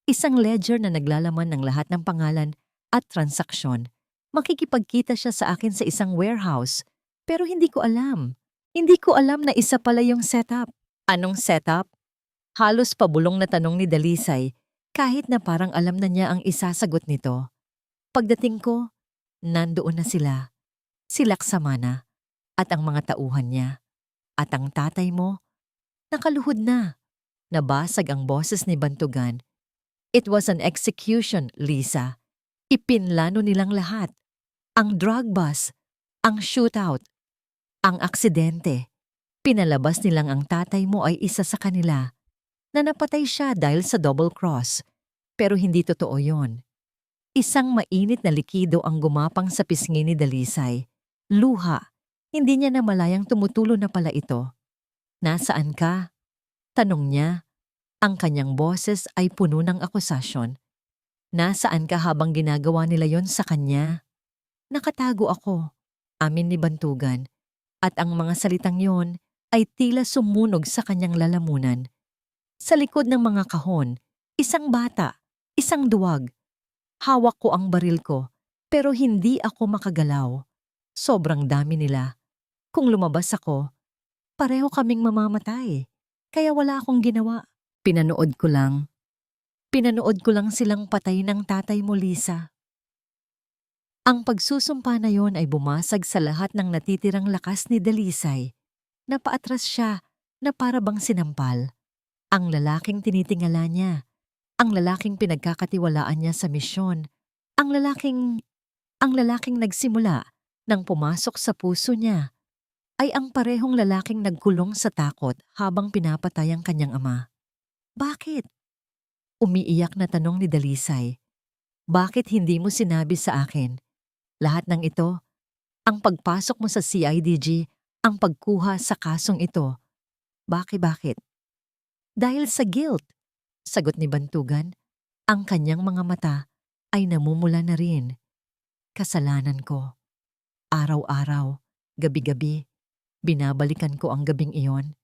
Isang ledger na naglalaman ng lahat ng pangalan at transaksyon. Makikipagkita siya sa akin sa isang warehouse, pero hindi ko alam. Hindi ko alam na isa pala yung setup. Anong setup? Halos pabulong na tanong ni Dalisay kahit na parang alam na niya ang isasagot nito. Pagdating ko, nandoon na sila. Si Laksamana at ang mga tauhan niya. At ang tatay mo, nakaluhod na. Nabasag ang boses ni Bantugan. It was an execution, Lisa. Ipinlano nilang lahat. Ang drug bust, ang shootout, ang aksidente. Pinalabas nilang ang tatay mo ay isa sa kanila na napatay siya dahil sa double cross. Pero hindi totoo yon. Isang mainit na likido ang gumapang sa pisngi ni Dalisay. Luha. Hindi niya namalayang tumutulo na pala ito. Nasaan ka? Tanong niya. Ang kanyang boses ay puno ng akusasyon. Nasaan ka habang ginagawa nila yon sa kanya? Nakatago ako. Amin ni Bantugan. At ang mga salitang yon ay tila sumunog sa kanyang lalamunan. Sa likod ng mga kahon, isang bata, isang duwag. Hawak ko ang baril ko, pero hindi ako makagalaw. Sobrang dami nila. Kung lumabas ako, pareho kaming mamamatay. Kaya wala akong ginawa. Pinanood ko lang. Pinanood ko lang silang patay ng tatay mo, Lisa. Ang pagsusumpa na yon ay bumasag sa lahat ng natitirang lakas ni Dalisay. Napaatras siya na para bang sinampal. Ang lalaking tinitingala niya. Ang lalaking pinagkakatiwalaan niya sa misyon. Ang lalaking nagsimula nang pumasok sa puso niya ay ang parehong lalaking nagkulong sa takot habang pinapatay ang kanyang ama. Bakit? Umiiyak na tanong ni Dalisay. Bakit hindi mo sinabi sa akin? Lahat ng ito, ang pagpasok mo sa CIDG, ang pagkuha sa kasong ito. Bakit? Dahil sa guilt, sagot ni Bantugan. Ang kanyang mga mata ay namumula na rin. Kasalanan ko. Araw-araw, gabi-gabi, binabalikan ko ang gabing iyon.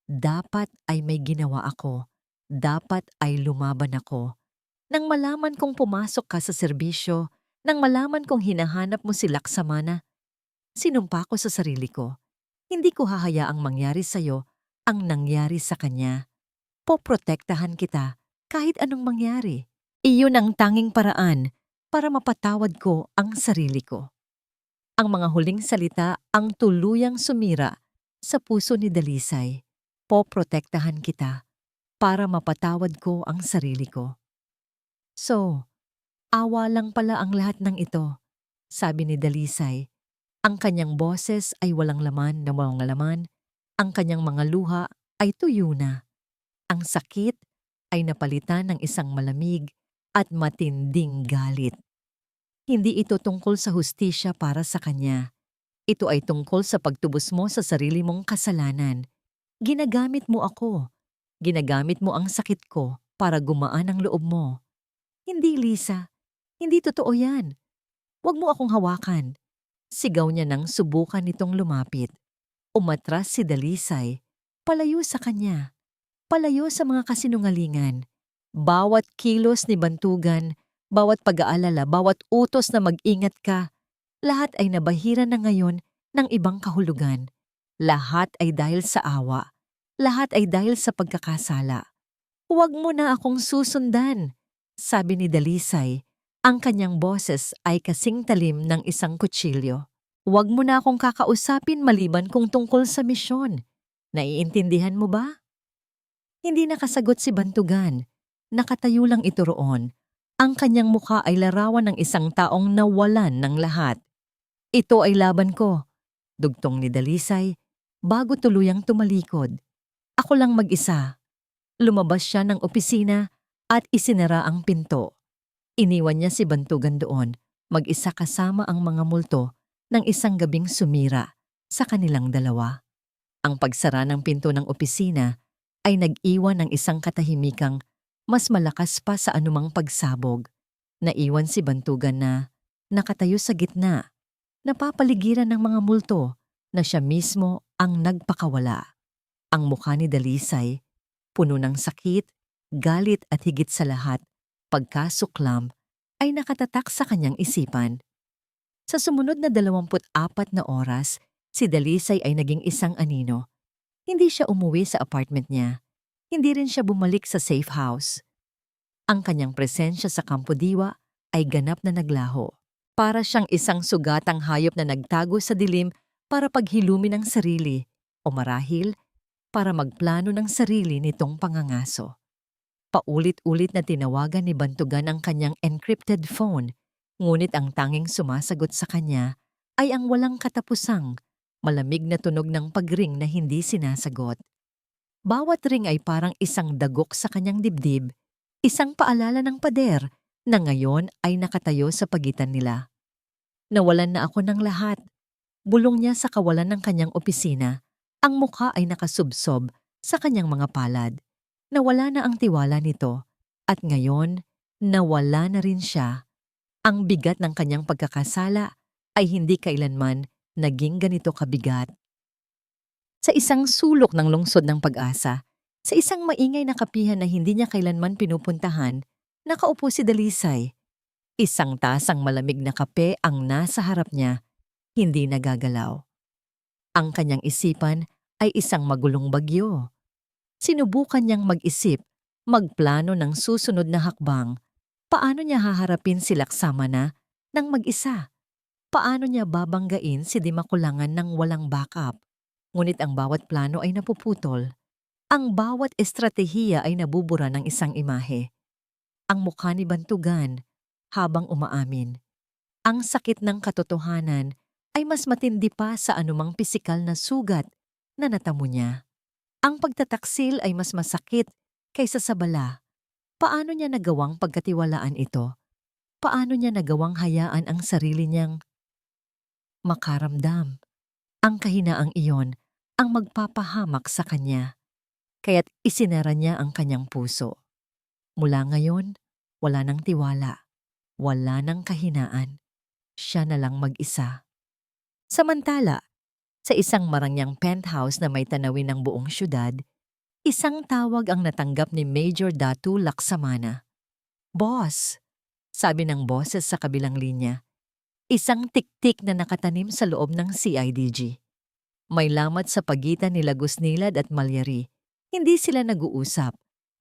Dapat ay may ginawa ako. Dapat ay lumaban ako. Nang malaman kong pumasok ka sa serbisyo, nang malaman kong hinahanap mo si Laksamana, sinumpa ko sa sarili ko. Hindi ko hahayaang mangyari sa'yo ang nangyari sa kanya. Poprotektahan kita kahit anong mangyari. Iyon ang tanging paraan para mapatawad ko ang sarili ko. Ang mga huling salita ang tuluyang sumira sa puso ni Dalisay. Poprotektahan kita para mapatawad ko ang sarili ko. So, awa lang pala ang lahat ng ito, sabi ni Dalisay. Ang kanyang boses ay walang laman na walang laman. Ang kanyang mga luha ay tuyo na. Ang sakit ay napalitan ng isang malamig at matinding galit. Hindi ito tungkol sa hustisya para sa kanya. Ito ay tungkol sa pagtubos mo sa sarili mong kasalanan. Ginagamit mo ako. Ginagamit mo ang sakit ko para gumaan ang loob mo. Hindi, Lisa. Hindi totoo yan. Huwag mo akong hawakan. Sigaw niya nang subukan nitong lumapit. Umatras si Dalisay. Palayo sa kanya. Palayo sa mga kasinungalingan. Bawat kilos ni Bantugan, bawat pag-aalala, bawat utos na mag-ingat ka, lahat ay nabahira na ngayon ng ibang kahulugan. Lahat ay dahil sa awa. Lahat ay dahil sa pagkakasala. Huwag mo na akong susundan, sabi ni Dalisay. Ang kanyang boses ay kasing talim ng isang kutsilyo. Huwag mo na akong kakausapin maliban kung tungkol sa misyon. Naiintindihan mo ba? Hindi nakasagot si Bantugan. Nakatayo lang ito roon. Ang kanyang mukha ay larawan ng isang taong nawalan ng lahat. Ito ay laban ko, dugtong ni Dalisay, bago tuluyang tumalikod. Ako lang mag-isa. Lumabas siya ng opisina at isinara ang pinto. Iniwan niya si Bantugan doon, mag-isa kasama ang mga multo ng isang gabing sumira sa kanilang dalawa. Ang pagsara ng pinto ng opisina ay nag-iwan ng isang katahimikang mas malakas pa sa anumang pagsabog. Naiwan si Bantugan na nakatayo sa gitna, napapaligiran ng mga multo na siya mismo ang nagpakawala. Ang mukha ni Dalisay, puno ng sakit, galit at higit sa lahat, pagkasuklam, ay nakatatak sa kanyang isipan. Sa sumunod na 24 na oras, si Dalisay ay naging isang anino. Hindi siya umuwi sa apartment niya. Hindi rin siya bumalik sa safe house. Ang kanyang presensya sa Campo Diwa ay ganap na naglaho. Para siyang isang sugatang hayop na nagtago sa dilim para paghilumin ang sarili o marahil para magplano ng sarili nitong pangangaso. Paulit-ulit na tinawagan ni Bantugan ang kanyang encrypted phone, ngunit ang tanging sumasagot sa kanya ay ang walang katapusang, malamig na tunog ng pagring na hindi sinasagot. Bawat ring ay parang isang dagok sa kanyang dibdib, isang paalala ng pader na ngayon ay nakatayo sa pagitan nila. Nawalan na ako ng lahat. Bulong niya sa kawalan ng kanyang opisina, ang mukha ay nakasubsob sa kanyang mga palad. Nawala na ang tiwala nito at ngayon nawala na rin siya. Ang bigat ng kanyang pagkakasala ay hindi kailanman naging ganito kabigat. Sa isang sulok ng lungsod ng Pag-asa, sa isang maingay na kapihan na hindi niya kailanman pinupuntahan, nakaupo si Dalisay. Isang tasang malamig na kape ang nasa harap niya, hindi nagagalaw. Ang kanyang isipan ay isang magulong bagyo. Sinubukan niyang mag-isip, magplano ng susunod na hakbang. Paano niya haharapin si Laksamana ng mag-isa? Paano niya babanggain si Dimakulangan ng walang backup? Ngunit ang bawat plano ay napuputol. Ang bawat estratehiya ay nabubura ng isang imahe. Ang mukha ni Bantugan habang umaamin. Ang sakit ng katotohanan ay mas matindi pa sa anumang pisikal na sugat na natamo niya. Ang pagtataksil ay mas masakit kaysa sa bala. Paano niya nagawang pagkatiwalaan ito? Paano niya nagawang hayaan ang sarili niyang makaramdam? Ang kahinaang iyon ang magpapahamak sa kanya, kaya't isinara niya ang kanyang puso. Mula ngayon, wala nang tiwala, wala nang kahinaan. Siya na lang mag-isa. Samantala, sa isang marangyang penthouse na may tanawin ng buong syudad, isang tawag ang natanggap ni Major Datu Laksamana. "Boss," sabi ng boses sa kabilang linya. Isang tiktik na nakatanim sa loob ng CIDG. May lamat sa pagitan nila Gusnilad at Malyari. Hindi sila nag-uusap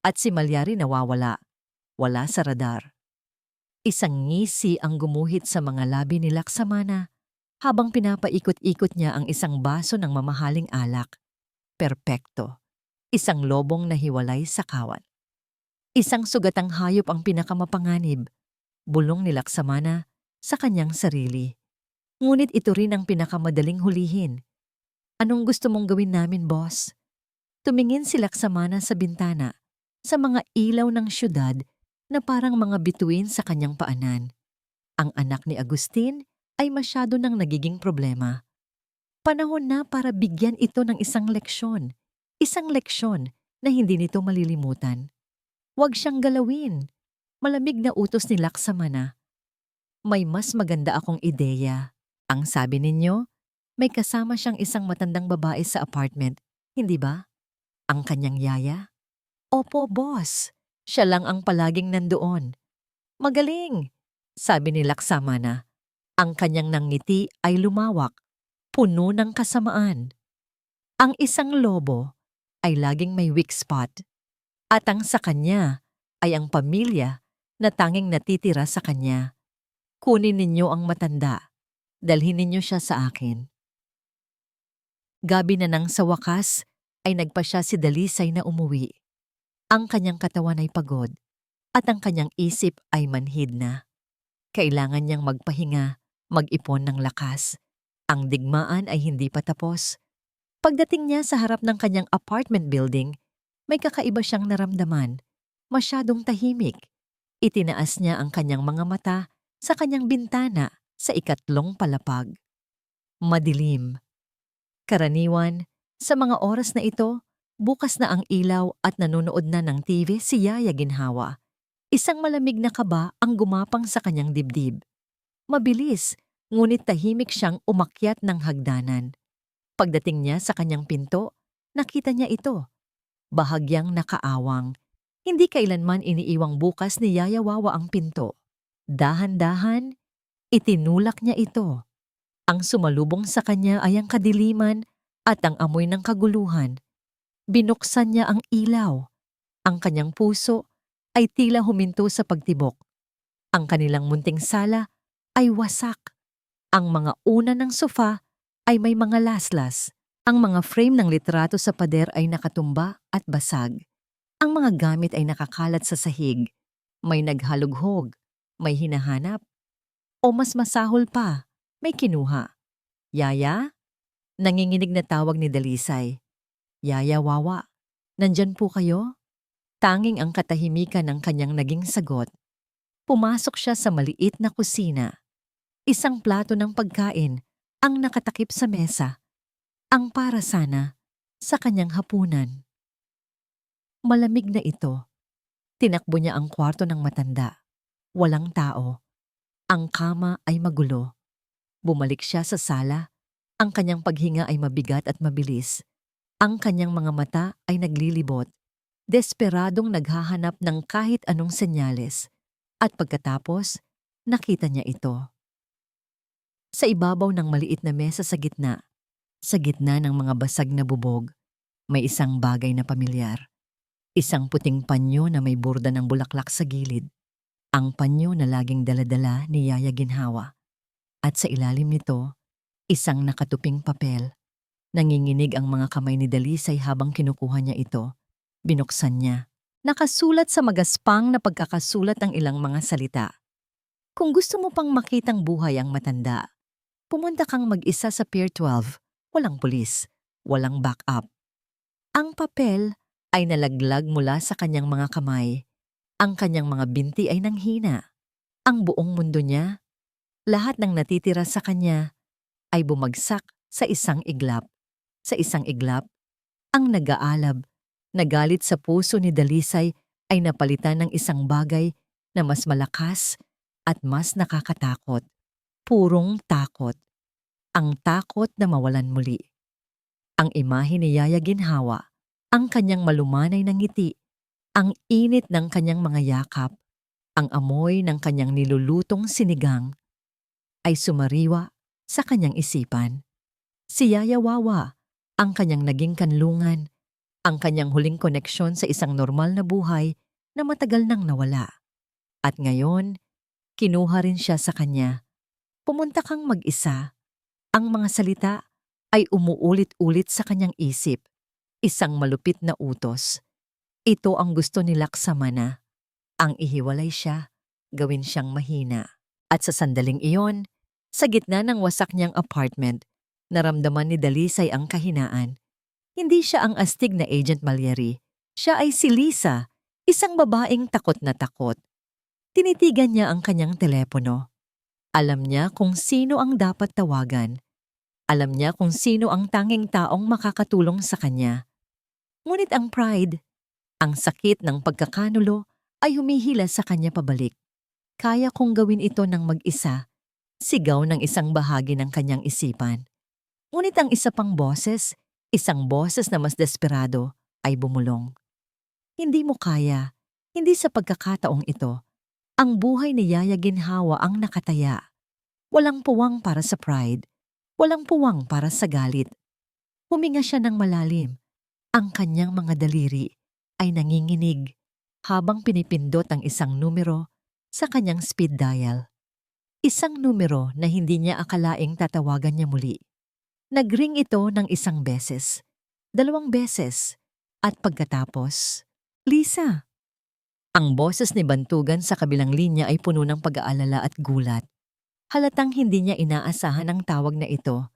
at si Malyari nawawala. Wala sa radar. Isang ngisi ang gumuhit sa mga labi ni Laksamana habang pinapaikot-ikot niya ang isang baso ng mamahaling alak. Perpekto. Isang lobong nahiwalay sa kawan. Isang sugatang hayop ang pinakamapanganib. Bulong ni Laksamana sa kanyang sarili. Ngunit ito rin ang pinakamadaling hulihin. "Anong gusto mong gawin namin, boss?" Tumingin si Laksamana sa bintana, sa mga ilaw ng syudad na parang mga bituin sa kanyang paanan. Ang anak ni Agustin ay masyado nang nagiging problema. Panahon na para bigyan ito ng isang leksyon. Isang leksyon na hindi nito malilimutan. Huwag siyang galawin. Malamig na utos ni Laksamana. "May mas maganda akong ideya. Ang sabi ninyo, may kasama siyang isang matandang babae sa apartment, hindi ba? Ang kanyang yaya?" "Opo, boss. Siya lang ang palaging nandoon." "Magaling," sabi ni Laksamana. Ang kanyang nangiti ay lumawak, puno ng kasamaan. Ang isang lobo ay laging may weak spot, at ang sa kanya ay ang pamilya na tanging natitira sa kanya. Kunin ninyo ang matanda, dalhin ninyo siya sa akin. Gabi na nang sa wakas ay nagpa siya si Dalisay na umuwi. Ang kanyang katawan ay pagod at ang kanyang isip ay manhid na. Kailangan niyang magpahinga, mag-ipon ng lakas. Ang digmaan ay hindi pa tapos. Pagdating niya sa harap ng kanyang apartment building, may kakaiba siyang naramdaman. Masyadong tahimik. Itinaas niya ang kanyang mga mata sa kanyang bintana sa ikatlong palapag. Madilim. Karaniwan, sa mga oras na ito, bukas na ang ilaw at nanonood na ng TV si Yaya Ginhawa. Isang malamig na kaba ang gumapang sa kanyang dibdib. Mabilis, ngunit tahimik siyang umakyat ng hagdanan. Pagdating niya sa kanyang pinto, nakita niya ito. Bahagyang nakaawang. Hindi kailanman iniiwang bukas ni Yaya Wawa ang pinto. Dahan-dahan, itinulak niya ito. Ang sumalubong sa kanya ay ang kadiliman at ang amoy ng kaguluhan. Binuksan niya ang ilaw. Ang kanyang puso ay tila huminto sa pagtibok. Ang kanilang munting sala ay wasak. Ang mga una ng sofa ay may mga laslas. Ang mga frame ng litrato sa pader ay nakatumba at basag. Ang mga gamit ay nakakalat sa sahig. May naghalughog, may hinahanap, o mas masahol pa, may kinuha. Yaya? Nanginginig na tawag ni Dalisay. Yaya Wawa, nandyan po kayo? Tanging ang katahimikan ng kanyang naging sagot. Pumasok siya sa maliit na kusina. Isang plato ng pagkain ang nakatakip sa mesa. Ang para sana sa kanyang hapunan. Malamig na ito. Tinakbo niya ang kwarto ng matanda. Walang tao. Ang kama ay magulo. Bumalik siya sa sala. Ang kanyang paghinga ay mabigat at mabilis. Ang kanyang mga mata ay naglilibot. Desperadong naghahanap ng kahit anong senyales. At pagkatapos, nakita niya ito. Sa ibabaw ng maliit na mesa sa gitna ng mga basag na bubog, may isang bagay na pamilyar. Isang puting panyo na may burda ng bulaklak sa gilid. Ang panyo na laging daladala ni Yaya Ginhawa. At sa ilalim nito, isang nakatuping papel. Nanginginig ang mga kamay ni Dalisay habang kinukuha niya ito. Binuksan niya. Nakasulat sa magaspang na pagkakasulat ang ilang mga salita. Kung gusto mo pang makitang buhay ang matanda, pumunta kang mag-isa sa Pier 12. Walang pulis, walang backup. Ang papel ay nalaglag mula sa kanyang mga kamay. Ang kanyang mga binti ay nanghina. Ang buong mundo niya, lahat ng natitira sa kanya, ay bumagsak sa isang iglap. Sa isang iglap, ang nag-aalab, nagalit sa puso ni Dalisay ay napalitan ng isang bagay na mas malakas at mas nakakatakot. Purong takot. Ang takot na mawalan muli. Ang imahe ni Yaya Ginhawa, ang kanyang malumanay na ngiti, ang init ng kanyang mga yakap, ang amoy ng kanyang nilulutong sinigang, ay sumariwa sa kanyang isipan. Si Yaya Wawa, ang kanyang naging kanlungan, ang kanyang huling koneksyon sa isang normal na buhay na matagal nang nawala. At ngayon, kinuha rin siya sa kanya. Pumunta kang mag-isa. Ang mga salita ay umuulit-ulit sa kanyang isip. Isang malupit na utos. Ito ang gusto ni Laksamana. Ang ihiwalay siya, gawin siyang mahina. At sa sandaling iyon, sa gitna ng wasak niyang apartment, naramdaman ni Dalisay ang kahinaan. Hindi siya ang astig na Agent Malyari. Siya ay si Lisa, isang babaeng takot na takot. Tinitigan niya ang kanyang telepono. Alam niya kung sino ang dapat tawagan. Alam niya kung sino ang tanging taong makakatulong sa kanya. Ngunit ang pride, ang sakit ng pagkakanulo ay humihila sa kanya pabalik. Kaya kong gawin ito ng mag-isa, sigaw ng isang bahagi ng kanyang isipan. Ngunit ang isa pang boses, isang boses na mas desperado, ay bumulong. Hindi mo kaya, hindi sa pagkakataong ito. Ang buhay ni Yaya Ginhawa ang nakataya. Walang puwang para sa pride, walang puwang para sa galit. Huminga siya ng malalim. Ang kanyang mga daliri ay nanginginig habang pinipindot ang isang numero sa kanyang speed dial. Isang numero na hindi niya akalaing tatawagan niya muli. Nagring ito ng isang beses, 2 beses, at pagkatapos, Lisa. Ang boses ni Bantugan sa kabilang linya ay puno ng pag-aalala at gulat. Halatang hindi niya inaasahan ang tawag na ito.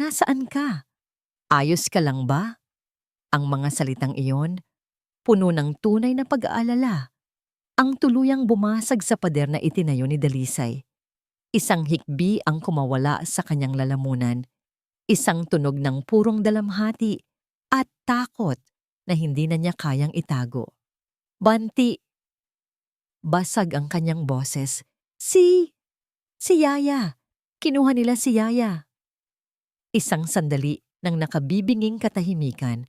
Nasaan ka? Ayos ka lang ba? Ang mga salitang iyon, puno ng tunay na pag-aalala. Ang tuluyang bumasag sa pader na itinayo ni Dalisay. Isang hikbi ang kumawala sa kanyang lalamunan. Isang tunog ng purong dalamhati at takot na hindi na niya kayang itago. Banti! Basag ang kanyang boses. Si Yaya! Kinuha nila si Yaya! Isang sandali nang nakabibinging katahimikan,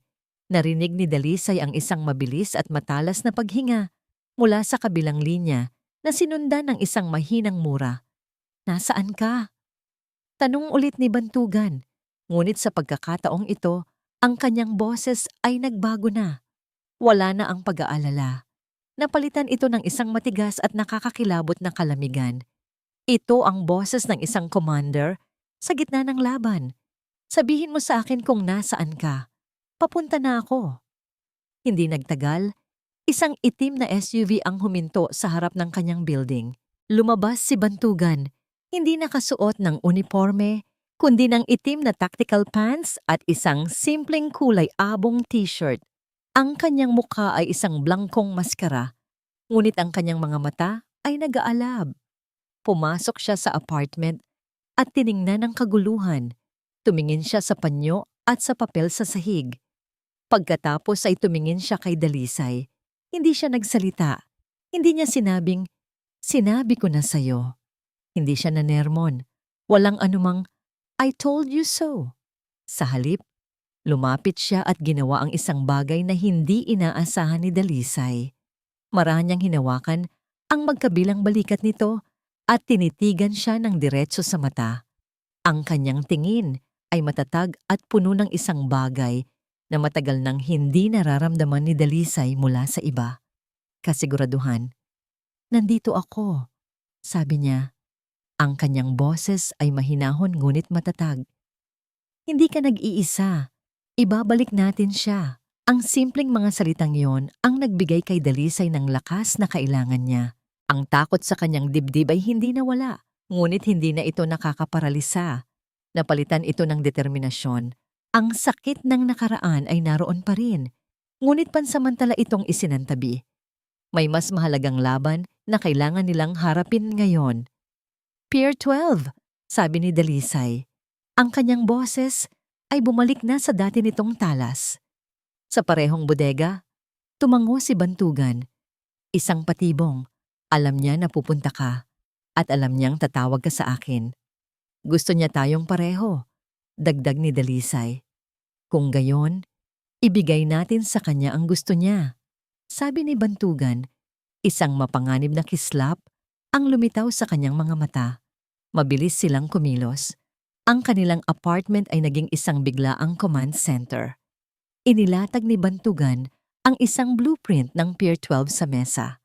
narinig ni Dalisay ang isang mabilis at matalas na paghinga mula sa kabilang linya na sinundan ng isang mahinang mura. Nasaan ka? Tanong ulit ni Bantugan, ngunit sa pagkakataong ito, ang kanyang boses ay nagbago na. Wala na ang pag-aalala. Napalitan ito ng isang matigas at nakakakilabot na kalamigan. Ito ang boses ng isang commander sa gitna ng laban. Sabihin mo sa akin kung nasaan ka. Papunta na ako. Hindi nagtagal, isang itim na SUV ang huminto sa harap ng kanyang building. Lumabas si Bantugan, hindi nakasuot ng uniforme, kundi ng itim na tactical pants at isang simpleng kulay abong t-shirt. Ang kanyang mukha ay isang blangkong maskara, ngunit ang kanyang mga mata ay nag-aalab. Pumasok siya sa apartment at tiningnan ang kaguluhan. Tumingin siya sa panyo at sa papel sa sahig. Pagkatapos ay tumingin siya kay Dalisay. Hindi siya nagsalita. Hindi niya sinabing, "Sinabi ko na sa'yo." Hindi siya nanermon. Walang anumang, "I told you so." Sa halip, lumapit siya at ginawa ang isang bagay na hindi inaasahan ni Dalisay. Mara niyang hinawakan ang magkabilang balikat nito at tinitigan siya ng diretso sa mata. Ang kanyang tingin ay matatag at puno ng isang bagay na matagal nang hindi nararamdaman ni Dalisay mula sa iba. Kasiguraduhan. "Nandito ako," sabi niya. Ang kanyang boses ay mahinahon ngunit matatag. "Hindi ka nag-iisa. Ibabalik natin siya." Ang simpleng mga salitang yon ang nagbigay kay Dalisay ng lakas na kailangan niya. Ang takot sa kanyang dibdib ay hindi nawala, ngunit hindi na ito nakakaparalisa. Napalitan ito ng determinasyon. Ang sakit ng nakaraan ay naroon pa rin, ngunit pansamantala itong isinantabi. May mas mahalagang laban na kailangan nilang harapin ngayon. "Pier 12, sabi ni Dalisay. Ang kanyang boses ay bumalik na sa dati nitong talas. Sa parehong bodega, tumango si Bantugan. Isang patibong, alam niya na pupunta ka at alam niyang tatawag ka sa akin. Gusto niya tayong pareho, dagdag ni Dalisay. Kung gayon, ibigay natin sa kanya ang gusto niya. Sabi ni Bantugan, isang mapanganib na kislap ang lumitaw sa kanyang mga mata. Mabilis silang kumilos. Ang kanilang apartment ay naging isang biglaang command center. Inilatag ni Bantugan ang isang blueprint ng Pier 12 sa mesa.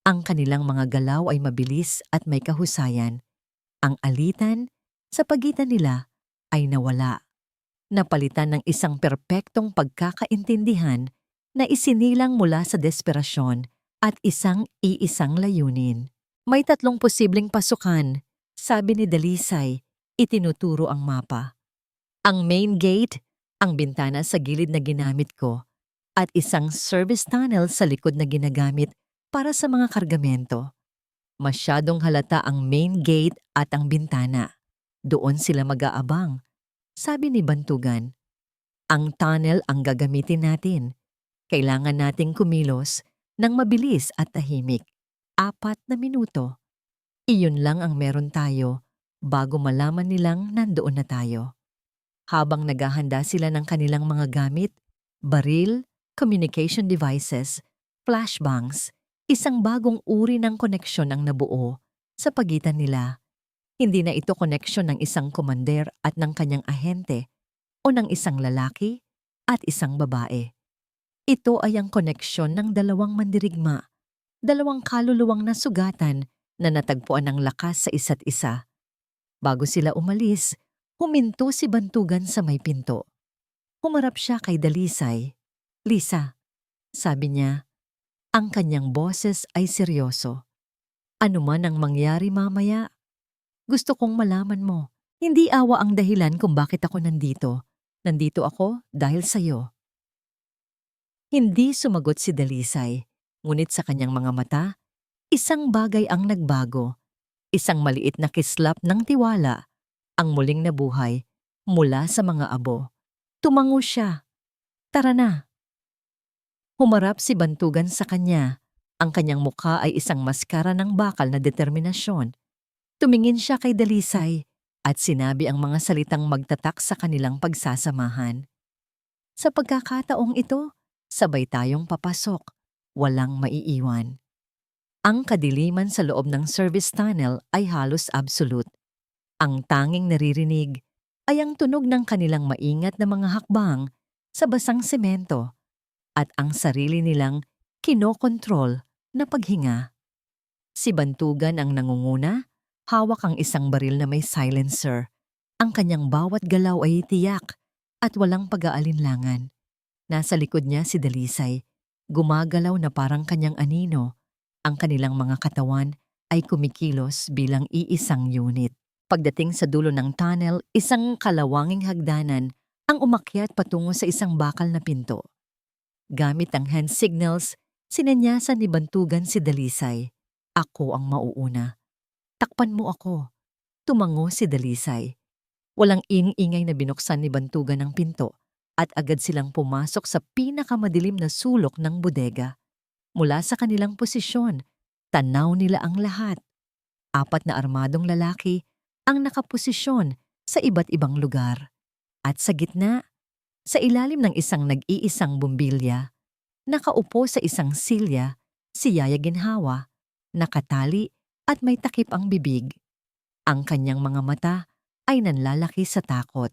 Ang kanilang mga galaw ay mabilis at may kahusayan. Ang alitan sa pagitan nila ay nawala. Napalitan ng isang perpektong pagkakaintindihan na isinilang mula sa desperasyon at isang layunin. "May 3 posibleng pasukan," sabi ni Dalisay, itinuturo ang mapa. "Ang main gate, ang bintana sa gilid na ginamit ko, at isang service tunnel sa likod na ginagamit para sa mga kargamento. Masyadong halata ang main gate at ang bintana. Doon sila mag-aabang," sabi ni Bantugan. "Ang tunnel ang gagamitin natin. Kailangan nating kumilos ng mabilis at tahimik. 4 na minuto. Iyon lang ang meron tayo bago malaman nilang nandoon na tayo." Habang naghahanda sila ng kanilang mga gamit, baril, communication devices, flashbangs, isang bagong uri ng koneksyon ang nabuo sa pagitan nila. Hindi na ito koneksyon ng isang komander at ng kanyang ahente o ng isang lalaki at isang babae. Ito ay ang koneksyon ng 2 mandirigma, 2 kaluluwang nasugatan na natagpuan ng lakas sa isa't isa. Bago sila umalis, huminto si Bantugan sa may pinto. Humarap siya kay Dalisay. "Lisa," sabi niya, ang kanyang boses ay seryoso. "Ano man ang mangyari mamaya, gusto kong malaman mo, hindi awa ang dahilan kung bakit ako nandito. Nandito ako dahil sa'yo." Hindi sumagot si Dalisay, ngunit sa kanyang mga mata, isang bagay ang nagbago. Isang maliit na kislap ng tiwala, ang muling nabuhay mula sa mga abo. Tumango siya. "Tara na." Humarap si Bantugan sa kanya. Ang kanyang mukha ay isang maskara ng bakal na determinasyon. Tumingin siya kay Dalisay at sinabi ang mga salitang magtatak sa kanilang pagsasamahan. "Sa pagkakataong ito, sabay tayong papasok. Walang maiiwan." Ang kadiliman sa loob ng service tunnel ay halos absolute. Ang tanging naririnig ay ang tunog ng kanilang maingat na mga hakbang sa basang semento at ang sarili nilang kinokontrol na paghinga. Si Bantugan ang nangunguna, hawak ang isang baril na may silencer. Ang kanyang bawat galaw ay tiyak at walang pag-aalinlangan. Nasa likod niya si Dalisay, gumagalaw na parang kanyang anino. Ang kanilang mga katawan ay kumikilos bilang iisang unit. Pagdating sa dulo ng tunnel, isang kalawanging hagdanan ang umakyat patungo sa isang bakal na pinto. Gamit ang hand signals, sinanyasan ni Bantugan si Dalisay. Ako ang mauuna. Takpan mo ako. Tumango si Dalisay. Walang ingay na binuksan ni Bantugan ang pinto at agad silang pumasok sa pinakamadilim na sulok ng bodega. Mula sa kanilang posisyon, tanaw nila ang lahat. 4 na armadong lalaki ang nakaposisyon sa iba't ibang lugar. At sa gitna, sa ilalim ng isang nag-iisang bumbilya, nakaupo sa isang silya si Yaya Ginhawa, nakatali at may takip ang bibig. Ang kanyang mga mata ay nanlalaki sa takot.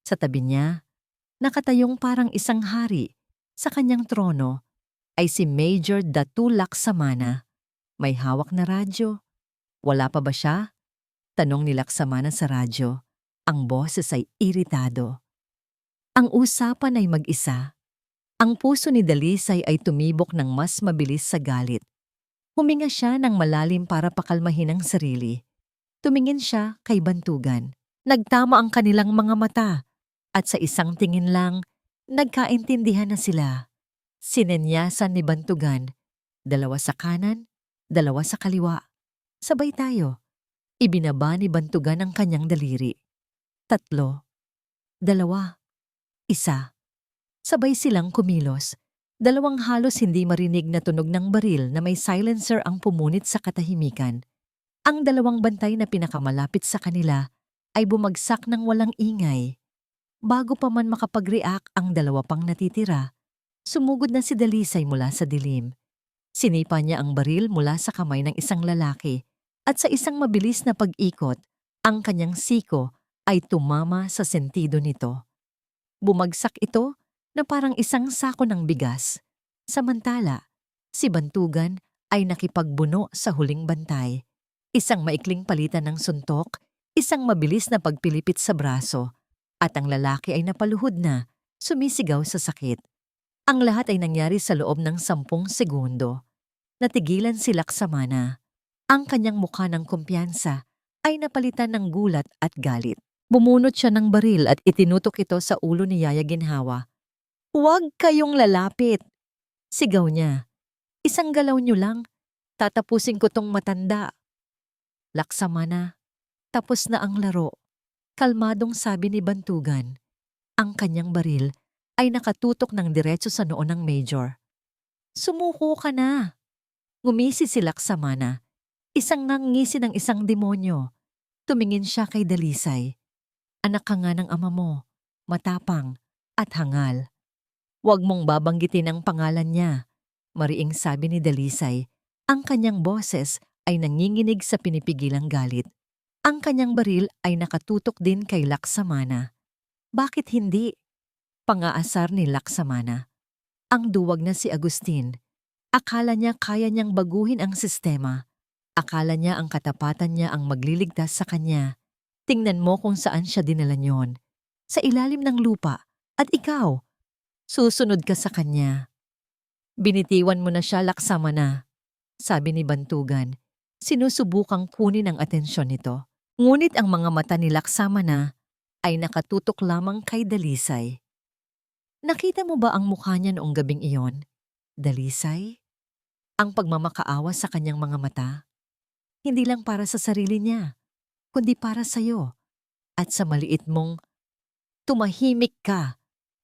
Sa tabi niya, nakatayong parang isang hari sa kanyang trono ay si Major Datu Laksamana. May hawak na radyo. Wala pa ba siya? Tanong ni Laksamana sa radyo. Ang boses ay iritado. Ang usapan ay mag-isa. Ang puso ni Dalisay ay tumibok ng mas mabilis sa galit. Huminga siya ng malalim para pakalmahin ang sarili. Tumingin siya kay Bantugan. Nagtama ang kanilang mga mata at sa isang tingin lang, nagkaintindihan na sila. Sinenyasan ni Bantugan, 2 sa kanan, 2 sa kaliwa. Sabay tayo. Ibinaba ni Bantugan ang kanyang daliri. 3, 2, 1. Sabay silang kumilos. 2 halos hindi marinig na tunog ng baril na may silencer ang pumunit sa katahimikan. Ang 2 bantay na pinakamalapit sa kanila ay bumagsak ng walang ingay. Bago pa man makapag-react ang 2 pang natitira, sumugod na si Dalisay mula sa dilim. Sinipa niya ang baril mula sa kamay ng isang lalaki at sa isang mabilis na pag-ikot, ang kanyang siko ay tumama sa sentido nito. Bumagsak ito na parang isang sako ng bigas. Samantala, si Bantugan ay nakipagbuno sa huling bantay. Isang maikling palitan ng suntok, isang mabilis na pagpilipit sa braso, at ang lalaki ay napaluhod na, sumisigaw sa sakit. Ang lahat ay nangyari sa loob ng 10 segundo. Natigilan si Laksamana. Ang kanyang mukha ng kumpiyansa ay napalitan ng gulat at galit. Bumunot siya ng baril at itinutok ito sa ulo ni Yaya Ginhawa. "Huwag kayong lalapit!" Sigaw niya. "Isang galaw niyo lang, tatapusin ko tong matanda." Laksamana, tapos na ang laro. Kalmadong sabi ni Bantugan. Ang kanyang baril ay nakatutok ng diretso sa noo ng Major. "Sumuko ka na!" Ngumisi si Laksamana. Isang ngangisi ng isang demonyo. Tumingin siya kay Dalisay. "Anak ka nga ng ama mo, matapang at hangal. Huwag mong babanggitin ang pangalan niya," mariing sabi ni Dalisay. Ang kanyang boses ay nanginginig sa pinipigilang galit. Ang kanyang baril ay nakatutok din kay Laksamana. "Bakit hindi?" Pangaasar ni Laksamana. Ang duwag na si Agustin. Akala niya kaya niyang baguhin ang sistema. Akala niya ang katapatan niya ang magliligtas sa kanya. Tingnan mo kung saan siya dinala niyon. Sa ilalim ng lupa. At ikaw, susunod ka sa kanya. "Binitiwan mo na siya, Laksamana," sabi ni Bantugan. Sinusubukang kunin ang atensyon nito. Ngunit ang mga mata ni Laksamana ay nakatutok lamang kay Dalisay. "Nakita mo ba ang mukha niya noong gabing iyon, Dalisay?" Ang pagmamakaawa sa kanyang mga mata. Hindi lang para sa sarili niya, kundi para sa'yo. At sa maliit mong, "Tumahimik ka!"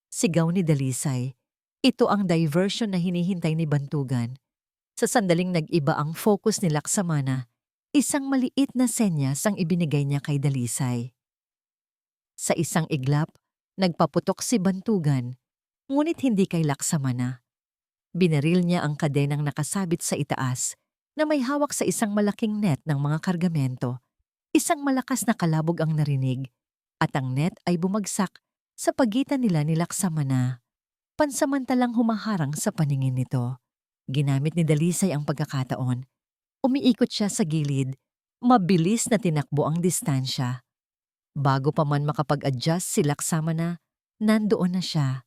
sigaw ni Dalisay. Ito ang diversion na hinihintay ni Bantugan. Sa sandaling nag-iba ang focus ni Laksamana, isang maliit na senyas ang ibinigay niya kay Dalisay. Sa isang iglap, nagpaputok si Bantugan, ngunit hindi kay Laksamana. Binaril niya ang kadenang nakasabit sa itaas na may hawak sa isang malaking net ng mga kargamento. Isang malakas na kalabog ang narinig at ang net ay bumagsak sa pagitan nila ni Laksamana. pansamantalang humaharang sa paningin nito. Ginamit ni Dalisay ang pagkakataon. Umiikot siya sa gilid. Mabilis na tinakbo ang distansya. Bago pa man makapag-adjust si Laksamana, nandoon na siya.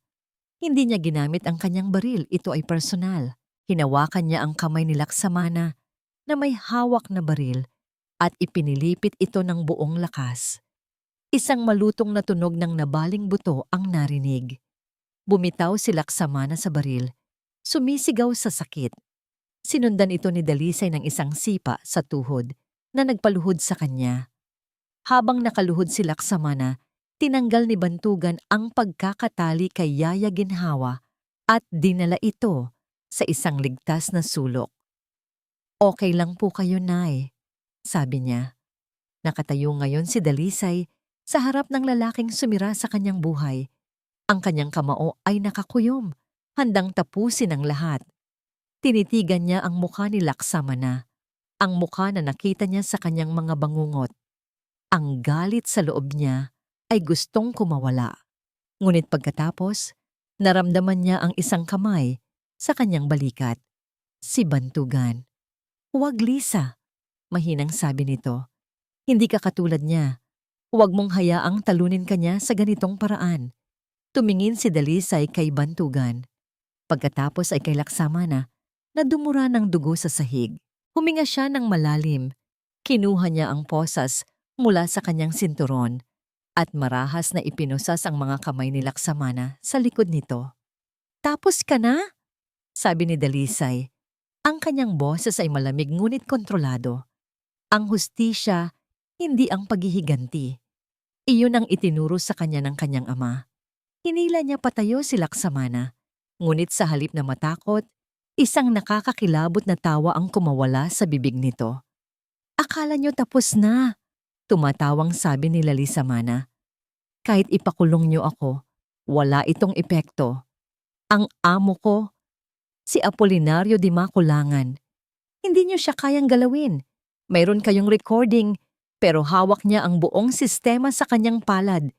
Hindi niya ginamit ang kanyang baril, ito ay personal. Hinawakan niya ang kamay ni Laksamana na may hawak na baril at ipinilipit ito ng buong lakas. Isang malutong na tunog ng nabaling buto ang narinig. Bumitaw si Laksamana sa baril. Sumisigaw sa sakit. Sinundan ito ni Dalisay ng isang sipa sa tuhod na nagpaluhod sa kanya. Habang nakaluhod si Laksamana, tinanggal ni Bantugan ang pagkakatali kay Yaya Ginhawa at dinala ito sa isang ligtas na sulok. "Okay lang po kayo, Nay," sabi niya. Nakatayo ngayon si Dalisay sa harap ng lalaking sumira sa kanyang buhay. Ang kanyang kamao ay nakakuyom, handang tapusin ang lahat. Tinitigan niya ang mukha ni Laksamana, ang mukha na nakita niya sa kanyang mga bangungot. Ang galit sa loob niya ay gustong kumawala. Ngunit pagkatapos, naramdaman niya ang isang kamay sa kanyang balikat. Si Bantugan. "Huwag, Lisa," mahinang sabi nito. "Hindi ka katulad niya. Huwag mong hayaang talunin ka niya sa ganitong paraan." Tumingin si Dalisay kay Bantugan. Pagkatapos ay kay Laksamana na dumura ng dugo sa sahig. Huminga siya ng malalim. Kinuha niya ang posas mula sa kanyang sinturon at marahas na ipinusas ang mga kamay ni Laksamana sa likod nito. "Tapos ka na?" sabi ni Dalisay. Ang kanyang boses ay malamig ngunit kontrolado. Ang hustisya, hindi ang paghihiganti. Iyon ang itinuro sa kanya ng kanyang ama. Hinila niya patayo si Laksamana, ngunit sa halip na matakot, isang nakakakilabot na tawa ang kumawala sa bibig nito. "Akala niyo tapos na," tumatawang sabi ni Laksamana. "Kahit ipakulong niyo ako, wala itong epekto. Ang amo ko, si Apolinario de Maculangan. Hindi niyo siya kayang galawin. Mayroon kayong recording, pero hawak niya ang buong sistema sa kanyang palad.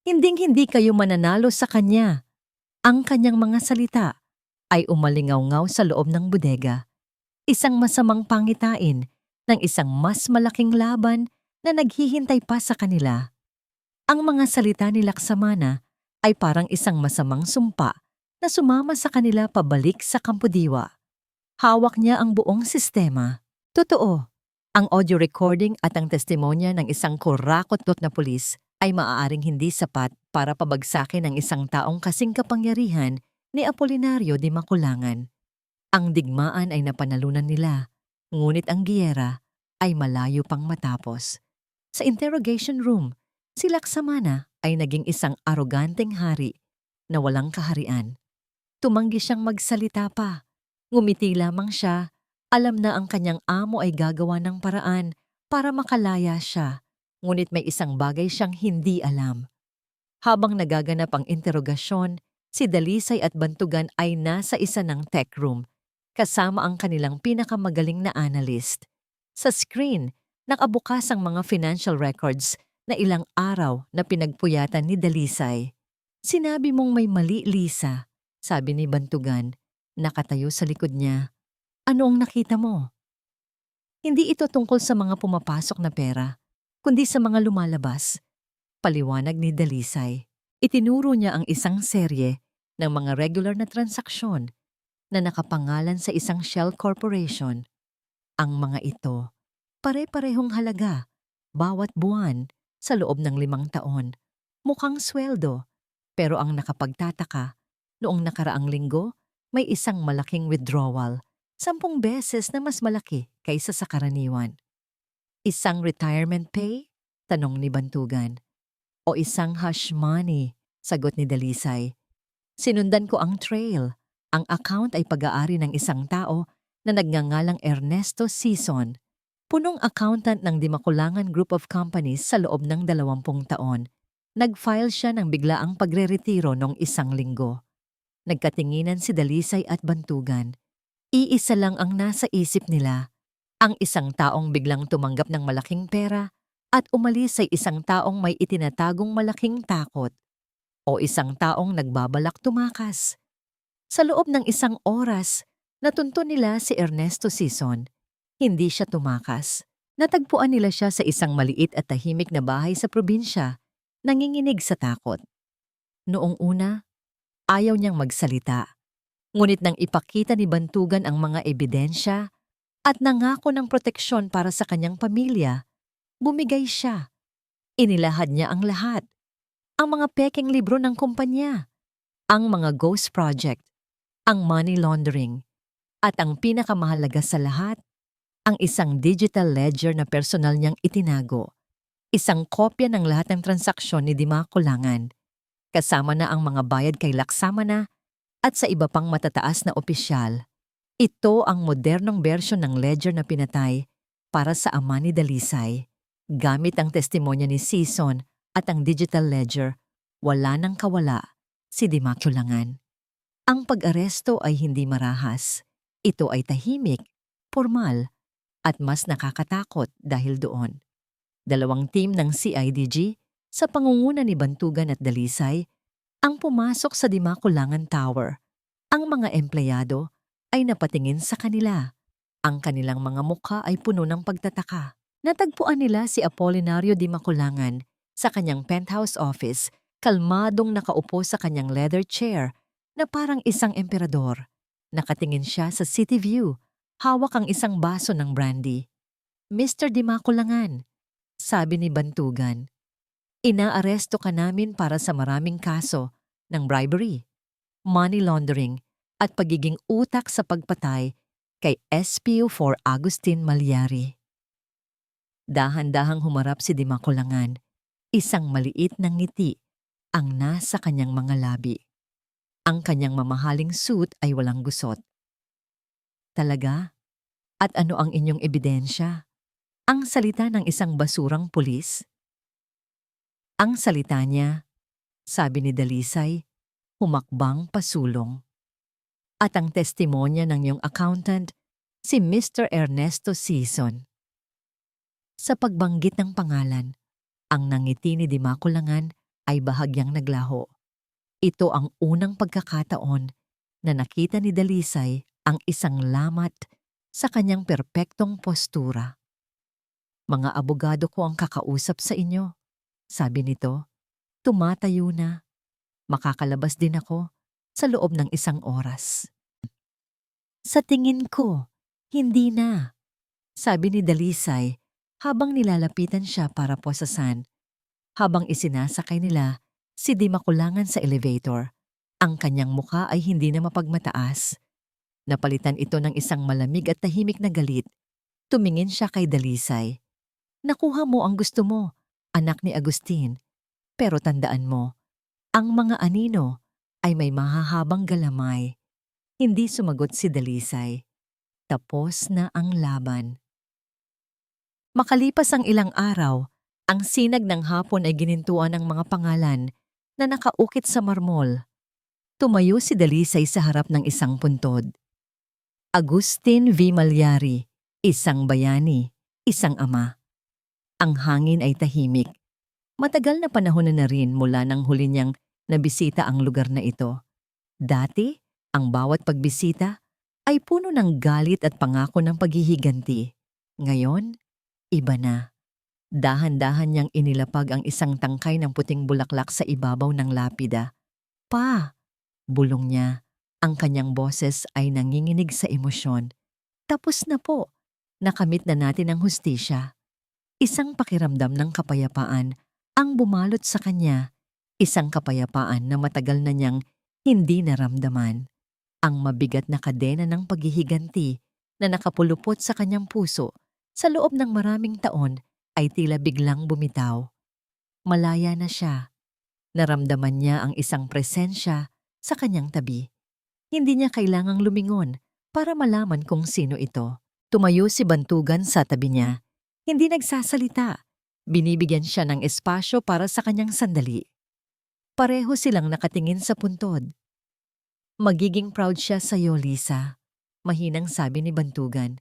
Hinding-hindi kayo mananalo sa kanya." Ang kanyang mga salita ay umalingaw-ngaw sa loob ng bodega. Isang masamang pangitain ng isang mas malaking laban na naghihintay pa sa kanila. Ang mga salita ni Laksamana ay parang isang masamang sumpa na sumama sa kanila pabalik sa Kampudiwa. Hawak niya ang buong sistema. Totoo, ang audio recording at ang testimonya ng isang kurakot-dot na pulis ay maaaring hindi sapat para pabagsakin ang isang taong kasing kapangyarihan ni Apolinario de Maculangan. Ang digmaan ay napanalunan nila, ngunit ang giyera ay malayo pang matapos. Sa interrogation room, si Laksamana ay naging isang aroganteng hari na walang kaharian. Tumanggi siyang magsalita pa. Ngumiti lamang siya. Alam na ang kanyang amo ay gagawa ng paraan para makalaya siya. Ngunit may isang bagay siyang hindi alam. Habang nagaganap ang interogasyon, si Dalisay at Bantugan ay nasa isa ng tech room, kasama ang kanilang pinakamagaling na analyst. Sa screen, nakabukas ang mga financial records na ilang araw na pinagpuyatan ni Dalisay. "Sinabi mong may mali, Lisa," sabi ni Bantugan, nakatayo sa likod niya. "Ano ang nakita mo?" "Hindi ito tungkol sa mga pumapasok na pera, kundi sa mga lumalabas," paliwanag ni Dalisay. Itinuro niya ang isang serye ng mga regular na transaksyon na nakapangalan sa isang shell corporation. Ang mga ito, pare-parehong halaga, bawat buwan sa loob ng 5 taon. Mukhang sweldo, pero ang nakapagtataka, noong nakaraang linggo, may isang malaking withdrawal, 10 beses na mas malaki kaysa sa karaniwan. "Isang retirement pay?" tanong ni Bantugan. "O isang hush money?" sagot ni Dalisay. "Sinundan ko ang trail. Ang account ay pag-aari ng isang tao na nagngangalang Ernesto Sison. Punong accountant ng Di Maculangan Group of Companies sa loob ng 20 taon. Nag-file siya ng biglaang pagre-retiro noong 1 linggo. Nagkatinginan si Dalisay at Bantugan. Iisa lang ang nasa isip nila. Ang isang taong biglang tumanggap ng malaking pera at umalis ay isang taong may itinatagong malaking takot. O isang taong nagbabalak tumakas. Sa loob ng 1 oras, natunto nila si Ernesto Sison. Hindi siya tumakas. Natagpuan nila siya sa isang maliit at tahimik na bahay sa probinsya, nanginginig sa takot. Noong una, ayaw niyang magsalita. Ngunit nang ipakita ni Bantugan ang mga ebidensya at nangako ng proteksyon para sa kanyang pamilya, bumigay siya. Inilahad niya ang lahat. Ang mga pekeng libro ng kumpanya, ang mga ghost project, ang money laundering, at ang pinakamahalaga sa lahat, ang isang digital ledger na personal niyang itinago. Isang kopya ng lahat ng transaksyon ni Dima Kulangan, kasama na ang mga bayad kay Laksamana at sa iba pang matataas na opisyal. Ito ang modernong bersyon ng ledger na pinatay para sa ama ni Dalisay. Gamit ang testimonya ni Sison at ang digital ledger, wala nang kawala si Dima Kulangan. Ang pag-aresto ay hindi marahas. Ito ay tahimik, formal, at mas nakakatakot dahil doon. 2 team ng CIDG sa pangunguna ni Bantugan at Dalisay ang pumasok sa Dima Kulangan Tower. Ang mga empleyado ay napatingin sa kanila. Ang kanilang mga mukha ay puno ng pagtataka. Natagpuan nila si Apolinario Dima Kulangan sa kanyang penthouse office, kalmadong nakaupo sa kanyang leather chair na parang isang emperador. Nakatingin siya sa city view, hawak ang isang baso ng brandy. "Mr. Dima Kulangan," sabi ni Bantugan, "inaaresto ka namin para sa maraming kaso ng bribery, money laundering at pagiging utak sa pagpatay kay SPO4 Agustin Malyari." Dahan-dahang humarap si Dima Kulangan. Isang maliit na ngiti ang nasa kanyang mga labi. Ang kanyang mamahaling suit ay walang gusot. "Talaga? At ano ang inyong ebidensya?" Ang salita ng isang basurang pulis. Ang salita niya, sabi ni Dalisay, humakbang pasulong. At ang testimonya ng iyong accountant, si Mr. Ernesto Sison. Sa pagbanggit ng pangalan, ang nangiti ni Dima Kulangan ay bahagyang naglaho. Ito ang unang pagkakataon na nakita ni Dalisay ang isang lamat sa kanyang perpektong postura. "Mga abogado ko ang kakausap sa inyo," sabi nito. Tumatayo na. "Makakalabas din ako sa loob ng 1 oras." "Sa tingin ko, hindi na," sabi ni Dalisay habang nilalapitan siya para posasan. Habang isinasakay nila si Dima Kulangan sa elevator, ang kanyang mukha ay hindi na mapagmataas. Napalitan ito ng isang malamig at tahimik na galit. Tumingin siya kay Dalisay. "Nakuha mo ang gusto mo, anak ni Agustin. Pero tandaan mo, ang mga anino ay may mahahabang galamay." Hindi sumagot si Dalisay. Tapos na ang laban. Makalipas ang ilang araw, ang sinag ng hapon ay ginintuan ng mga pangalan na nakaukit sa marmol. Tumayo si Dalisay sa harap ng isang puntod. Agustin V. Malyari, isang bayani, isang ama. Ang hangin ay tahimik. Matagal na panahon na rin mula nang huli niyang nabisita ang lugar na ito. Dati, ang bawat pagbisita ay puno ng galit at pangako ng paghihiganti. Ngayon, iba na. Dahan-dahan niyang inilapag ang isang tangkay ng puting bulaklak sa ibabaw ng lapida. "Pa!" bulong niya. Ang kanyang boses ay nanginginig sa emosyon. "Tapos na po. Nakamit na natin ang hustisya." Isang pakiramdam ng kapayapaan ang bumalot sa kanya. Isang kapayapaan na matagal na niyang hindi naramdaman. Ang mabigat na kadena ng paghihiganti na nakapulupot sa kanyang puso sa loob ng maraming taon ay tila biglang bumitaw. Malaya na siya. Naramdaman niya ang isang presensya sa kanyang tabi. Hindi niya kailangang lumingon para malaman kung sino ito. Tumayo si Bantugan sa tabi niya. Hindi nagsasalita. Binibigyan siya ng espasyo para sa kanyang sandali. Pareho silang nakatingin sa puntod. "Magiging proud siya sa iyo, Lisa," mahinang sabi ni Bantugan.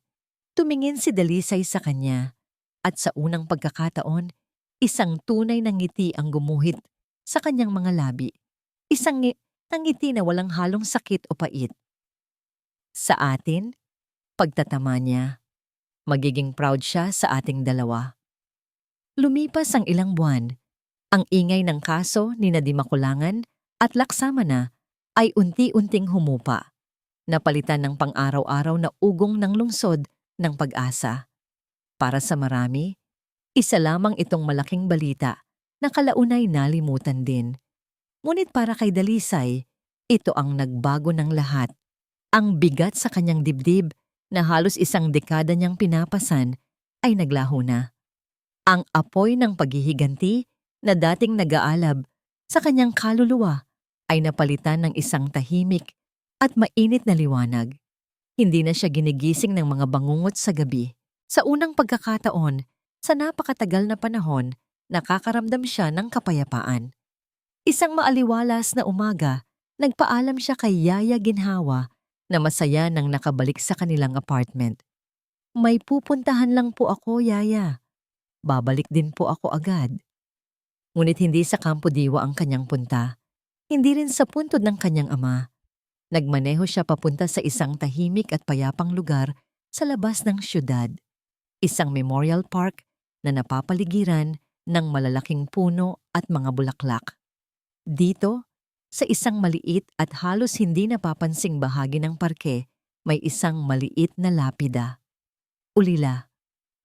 Tumingin si Dalisay sa kanya. At sa unang pagkakataon, isang tunay na ngiti ang gumuhit sa kanyang mga labi. Isang Ang ngiti na walang halong sakit o pait. Sa atin, pagtatama niya, magiging proud siya sa ating dalawa. Lumipas ang ilang buwan. Ang ingay ng kaso ni Di Makulangan at Laksamana ay unti-unting humupa, napalitan ng pang-araw-araw na ugong ng lungsod ng pag-asa. Para sa marami, isa lamang itong malaking balita na kalaunay nalimutan din. Ngunit para kay Dalisay, ito ang nagbago ng lahat. Ang bigat sa kanyang dibdib na halos isang dekada niyang pinapasan ay naglaho na. Ang apoy ng paghihiganti na dating nag-aalab sa kanyang kaluluwa ay napalitan ng isang tahimik at mainit na liwanag. Hindi na siya ginigising ng mga bangungot sa gabi. Sa unang pagkakataon, sa napakatagal na panahon, nakakaramdam siya ng kapayapaan. Isang maaliwalas na umaga, nagpaalam siya kay Yaya Ginhawa na masaya nang nakabalik sa kanilang apartment. "May pupuntahan lang po ako, Yaya. Babalik din po ako agad." Ngunit hindi sa Campo Diwa ang kanyang punta. Hindi rin sa puntod ng kanyang ama. Nagmaneho siya papunta sa isang tahimik at payapang lugar sa labas ng syudad. Isang memorial park na napapaligiran ng malalaking puno at mga bulaklak. Dito, sa isang maliit at halos hindi napapansing bahagi ng parke, may isang maliit na lapida. "Ulila,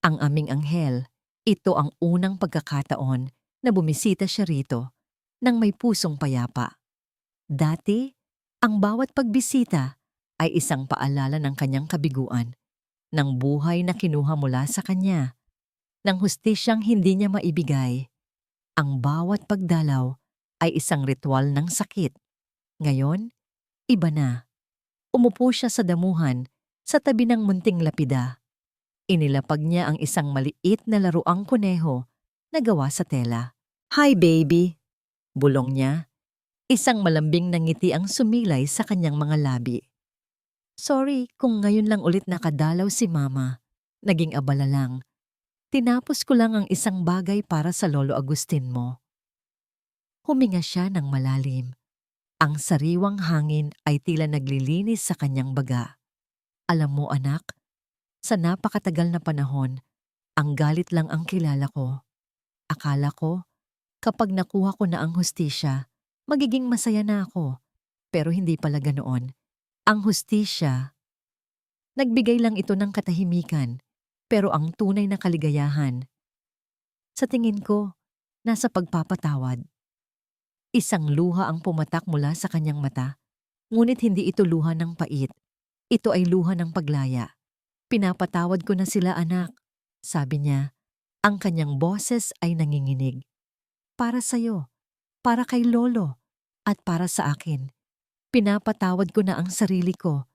ang aming anghel." Ito ang unang pagkakataon na bumisita siya rito nang may pusong payapa. Dati, ang bawat pagbisita ay isang paalala ng kanyang kabiguan, ng buhay na kinuha mula sa kanya, ng hustisyang hindi niya maibigay. Ang bawat pagdalaw ay isang ritual ng sakit. Ngayon, iba na. Umupo siya sa damuhan sa tabi ng munting lapida. Inilapag niya ang isang maliit na laruang kuneho na gawa sa tela. "Hi, baby," bulong niya. Isang malambing na ngiti ang sumilay sa kanyang mga labi. "Sorry kung ngayon lang ulit nakadalaw si Mama. Naging abala lang. Tinapos ko lang ang isang bagay para sa Lolo Agustin mo." Huminga siya ng malalim. Ang sariwang hangin ay tila naglilinis sa kanyang baga. "Alam mo, anak, sa napakatagal na panahon, ang galit lang ang kilala ko. Akala ko, kapag nakuha ko na ang hustisya, magiging masaya na ako. Pero hindi pala ganoon. Ang hustisya, nagbigay lang ito ng katahimikan, pero ang tunay na kaligayahan, sa tingin ko, nasa pagpapatawad." Isang luha ang pumatak mula sa kanyang mata, ngunit hindi ito luha ng pait. Ito ay luha ng paglaya. "Pinapatawad ko na sila, anak," sabi niya. Ang kanyang boses ay nanginginig. "Para sa'yo, para kay Lolo, at para sa akin. Pinapatawad ko na ang sarili ko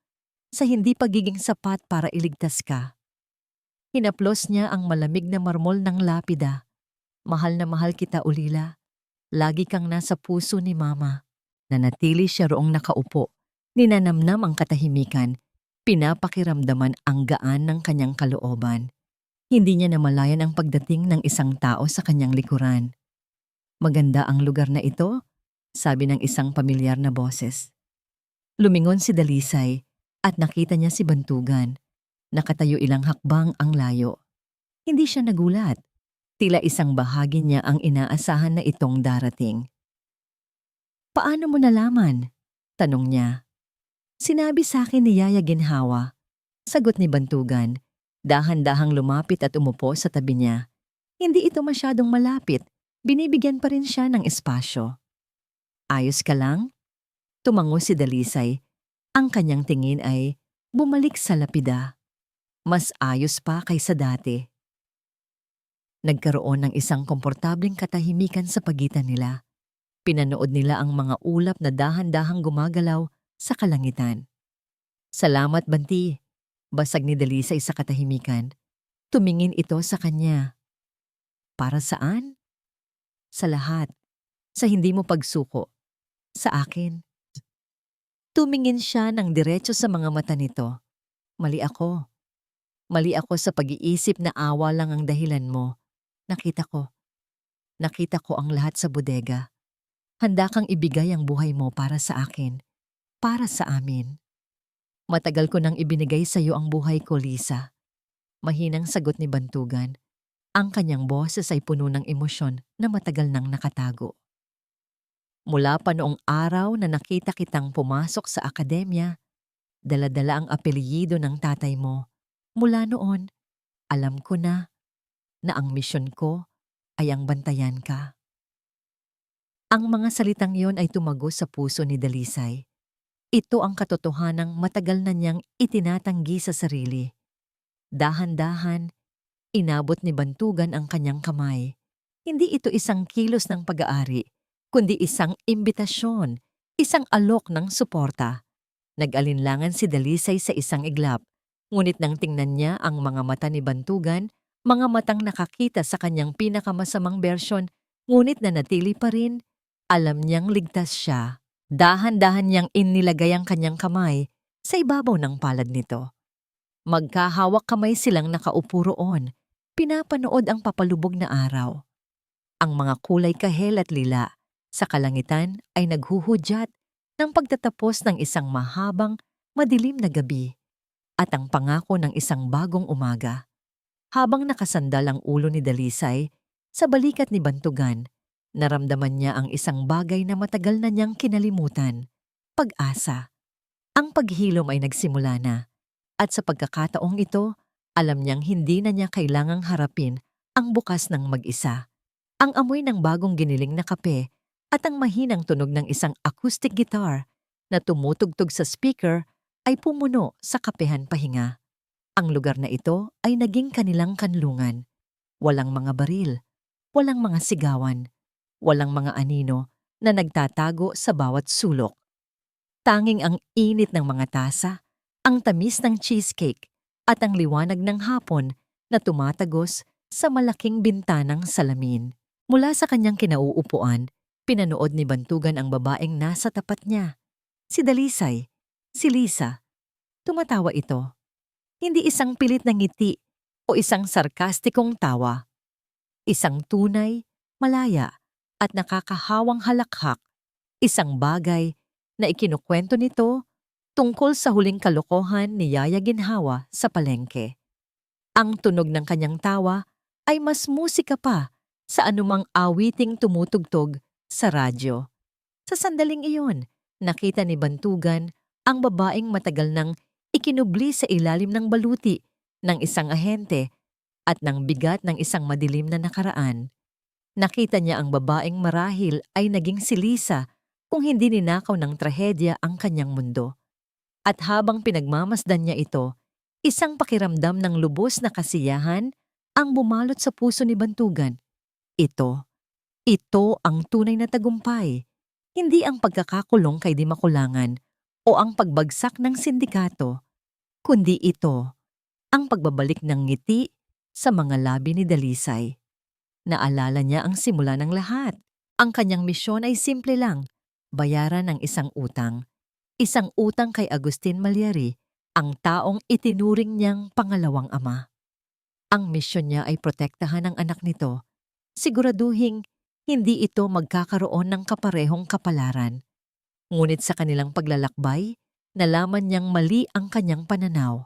sa hindi pagiging sapat para iligtas ka." Hinaplos niya ang malamig na marmol ng lapida. "Mahal na mahal kita, Ulila. Lagi kang nasa puso ni Mama." Nanatili siya roong nakaupo. Ninanamnam ang katahimikan. Pinapakiramdaman ang gaan ng kanyang kalooban. Hindi niya namalayan ang pagdating ng isang tao sa kanyang likuran. "Maganda ang lugar na ito," sabi ng isang pamilyar na boses. Lumingon si Dalisay at nakita niya si Bantugan. Nakatayo ilang hakbang ang layo. Hindi siya nagulat. Tila isang bahagi niya ang inaasahan na itong darating. "Paano mo nalaman?" tanong niya. "Sinabi sa akin ni Yaya Ginhawa," sagot ni Bantugan. Dahan-dahang lumapit at umupo sa tabi niya. Hindi ito masyadong malapit. Binibigyan pa rin siya ng espasyo. "Ayos ka lang?" Tumango si Dalisay. Ang kanyang tingin ay bumalik sa lapida. Mas ayos pa kaysa dati. Nagkaroon ng isang komportableng katahimikan sa pagitan nila. Pinanood nila ang mga ulap na dahan-dahang gumagalaw sa kalangitan. "Salamat, Banti," basag ni Dalisay sa katahimikan. Tumingin ito sa kanya. "Para saan?" "Sa lahat. Sa hindi mo pagsuko. Sa akin." Tumingin siya ng diretso sa mga mata nito. "Mali ako. Mali ako sa pag-iisip na awa lang ang dahilan mo. Nakita ko. Nakita ko ang lahat sa bodega. Handa kang ibigay ang buhay mo para sa akin, para sa amin. Matagal ko nang ibinigay sa iyo ang buhay ko, Lisa. Mahinang sagot ni Bantugan. Ang kanyang boses ay puno ng emosyon na matagal nang nakatago. Mula pa noong araw na nakita kitang pumasok sa akademya, dala-dala ang apelyido ng tatay mo. Mula noon, alam ko na ang misyon ko ay ang bantayan ka. Ang mga salitang yon ay tumago sa puso ni Dalisay. Ito ang katotohanang matagal na niyang itinatanggi sa sarili. Dahan-dahan, inabot ni Bantugan ang kanyang kamay. Hindi ito isang kilos ng pag-aari, kundi isang imbitasyon, isang alok ng suporta. Nag-alinlangan si Dalisay sa isang iglap, ngunit nang tingnan niya ang mga mata ni Bantugan, mga matang nakakita sa kanyang pinakamasamang bersyon, ngunit nanatili pa rin, alam niyang ligtas siya. Dahan-dahan niyang inilagay ang kanyang kamay sa ibabaw ng palad nito. Magkahawak kamay silang nakaupo roon, pinapanood ang papalubog na araw. Ang mga kulay kahel at lila sa kalangitan ay naghuhudyat ng pagtatapos ng isang mahabang, madilim na gabi at ang pangako ng isang bagong umaga. Habang nakasandal ang ulo ni Dalisay sa balikat ni Bantugan, naramdaman niya ang isang bagay na matagal na niyang kinalimutan, pag-asa. Ang paghilom ay nagsimula na, at sa pagkakataong ito, alam niyang hindi na niya kailangang harapin ang bukas ng mag-isa. Ang amoy ng bagong giniling na kape at ang mahinang tunog ng isang acoustic guitar na tumutugtog sa speaker ay pumuno sa kapehan pahinga. Ang lugar na ito ay naging kanilang kanlungan. Walang mga baril, walang mga sigawan, walang mga anino na nagtatago sa bawat sulok. Tanging ang init ng mga tasa, ang tamis ng cheesecake at ang liwanag ng hapon na tumatagos sa malaking bintanang salamin. Mula sa kanyang kinauupuan, pinanood ni Bantugan ang babaeng nasa tapat niya. Si Dalisay, si Lisa. Tumatawa ito. Hindi isang pilit na ngiti o isang sarkastikong tawa. Isang tunay, malaya at nakakahawang halakhak. Isang bagay na ikinukwento nito tungkol sa huling kalokohan ni Yaya Ginhawa sa palengke. Ang tunog ng kanyang tawa ay mas musika pa sa anumang awiting tumutugtog sa radyo. Sa sandaling iyon, nakita ni Bantugan ang babaeng matagal nang ikinubli sa ilalim ng baluti ng isang ahente at ng bigat ng isang madilim na nakaraan. Nakita niya ang babaeng marahil ay naging si Lisa kung hindi ninakaw ng trahedya ang kanyang mundo. At habang pinagmamasdan niya ito, isang pakiramdam ng lubos na kasiyahan ang bumalot sa puso ni Bantugan. Ito ang tunay na tagumpay, hindi ang pagkakakulong kay Di Makulangan o ang pagbagsak ng sindikato, kundi ito ang pagbabalik ng ngiti sa mga labi ni Dalisay. Naalala niya ang simula ng lahat. Ang kanyang misyon ay simple lang, bayaran ng isang utang. Isang utang kay Agustin Malyari, ang taong itinuring niyang pangalawang ama. Ang misyon niya ay protektahan ang anak nito, siguraduhing hindi ito magkakaroon ng kaparehong kapalaran. Ngunit sa kanilang paglalakbay, nalaman niyang mali ang kanyang pananaw.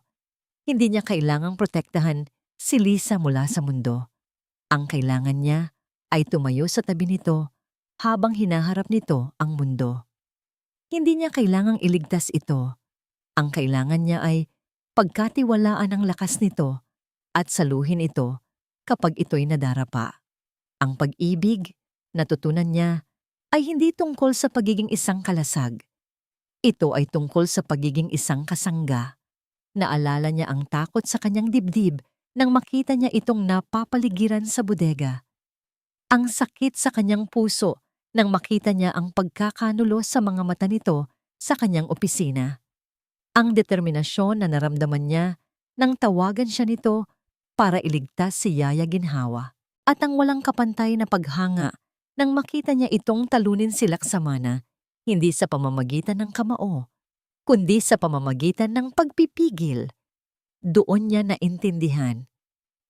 Hindi niya kailangang protektahan si Lisa mula sa mundo. Ang kailangan niya ay tumayo sa tabi nito habang hinaharap nito ang mundo. Hindi niya kailangang iligtas ito. Ang kailangan niya ay pagkatiwalaan ang lakas nito at saluhin ito kapag ito'y nadarapa. Ang pag-ibig, natutunan niya, ay hindi tungkol sa pagiging isang kalasag. Ito ay tungkol sa pagiging isang kasangga. Naalala niya ang takot sa kanyang dibdib nang makita niya itong napapaligiran sa bodega. Ang sakit sa kanyang puso nang makita niya ang pagkakanulo sa mga mata nito sa kanyang opisina. Ang determinasyon na naramdaman niya nang tawagan siya nito para iligtas si Yaya Ginhawa. At ang walang kapantay na paghanga nang makita niya itong talunin si Laksamana, hindi sa pamamagitan ng kamao, kundi sa pamamagitan ng pagpipigil. Doon niya naintindihan.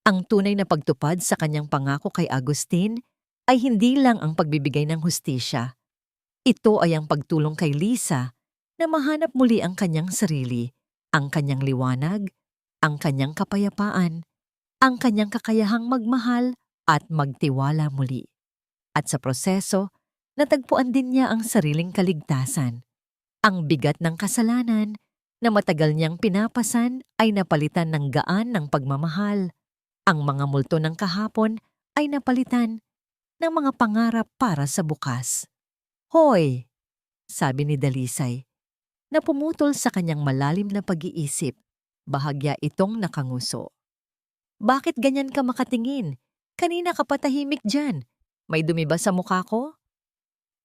Ang tunay na pagtupad sa kanyang pangako kay Agustin ay hindi lang ang pagbibigay ng hustisya, Ito ay ang pagtulong kay Lisa na mahanap muli ang kanyang sarili, ang kanyang liwanag, ang kanyang kapayapaan, ang kanyang kakayahang magmahal at magtiwala muli. At sa proseso, natagpuan din niya ang sariling kaligtasan. Ang bigat ng kasalanan na matagal niyang pinapasan ay napalitan ng gaan ng pagmamahal. Ang mga multo ng kahapon ay napalitan ng mga pangarap para sa bukas. Hoy! Sabi ni Dalisay, na pumutol sa kanyang malalim na pag-iisip, bahagya itong nakanguso. Bakit ganyan ka makatingin? Kanina ka patahimik dyan. May dumi ba sa mukha ko?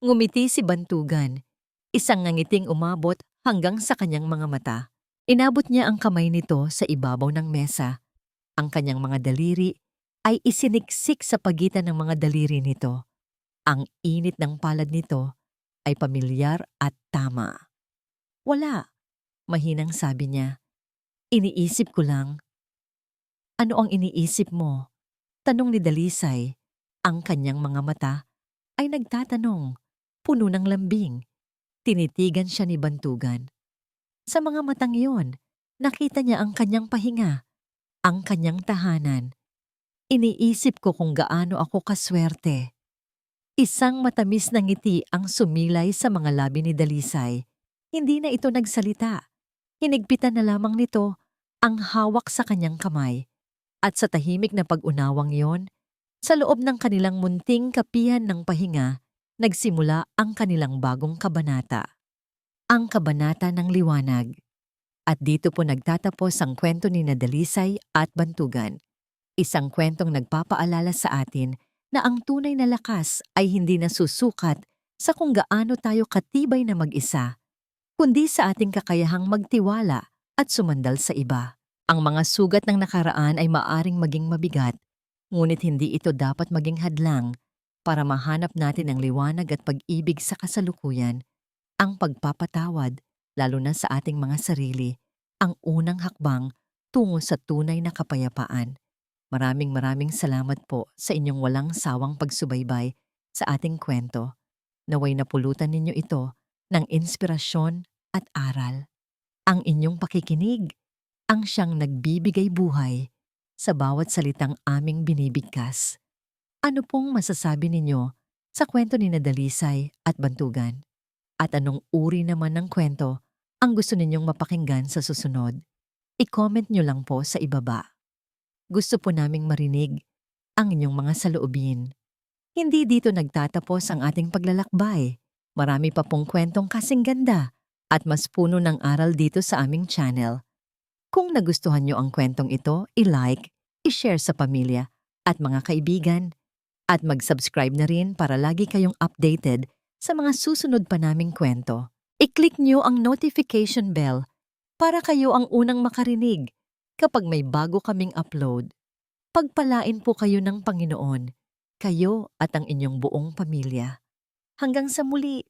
Ngumiti si Bantugan. Isang ngangiting umabot hanggang sa kanyang mga mata. Inabot niya ang kamay nito sa ibabaw ng mesa. Ang kanyang mga daliri ay isiniksik sa pagitan ng mga daliri nito. Ang init ng palad nito ay pamilyar at tama. Wala, mahinang sabi niya. Iniisip ko lang. Ano ang iniisip mo? Tanong ni Dalisay. Ang kanyang mga mata ay nagtatanong, puno ng lambing. Tinitigan siya ni Bantugan. Sa mga matang iyon, nakita niya ang kanyang pahinga, ang kanyang tahanan. Iniisip ko kung gaano ako kaswerte. Isang matamis na ngiti ang sumilay sa mga labi ni Dalisay. Hindi na ito nagsalita. Hinigpitan na lamang nito ang hawak sa kanyang kamay. At sa tahimik na pag-unawang yon, sa loob ng kanilang munting kapihan ng pahinga, nagsimula ang kanilang bagong kabanata. Ang kabanata ng liwanag. At dito po nagtatapos ang kwento ni Dalisay at Bantugan. Isang kwentong nagpapaalala sa atin na ang tunay na lakas ay hindi nasusukat sa kung gaano tayo katibay na mag-isa, kundi sa ating kakayahang magtiwala at sumandal sa iba. Ang mga sugat ng nakaraan ay maaring maging mabigat, ngunit hindi ito dapat maging hadlang para mahanap natin ang liwanag at pag-ibig sa kasalukuyan. Ang pagpapatawad, lalo na sa ating mga sarili, ang unang hakbang tungo sa tunay na kapayapaan. Maraming salamat po sa inyong walang sawang pagsubaybay sa ating kwento. Naway napulutan ninyo ito ng inspirasyon at aral. Ang inyong pakikinig ang siyang nagbibigay buhay sa bawat salitang aming binibigkas. Ano pong masasabi ninyo sa kwento ni Dalisay at Bantugan? At anong uri naman ng kwento ang gusto ninyong mapakinggan sa susunod? I-comment nyo lang po sa ibaba. Gusto po naming marinig ang inyong mga saloobin. Hindi dito nagtatapos ang ating paglalakbay. Marami pa pong kwentong kasing ganda at mas puno ng aral dito sa aming channel. Kung nagustuhan nyo ang kwentong ito, i-like, i-share sa pamilya at mga kaibigan, at mag-subscribe na rin para lagi kayong updated sa mga susunod pa naming kwento. I-click nyo ang notification bell para kayo ang unang makarinig kapag may bago kaming upload. Pagpalain po kayo ng Panginoon, kayo at ang inyong buong pamilya. Hanggang sa muli!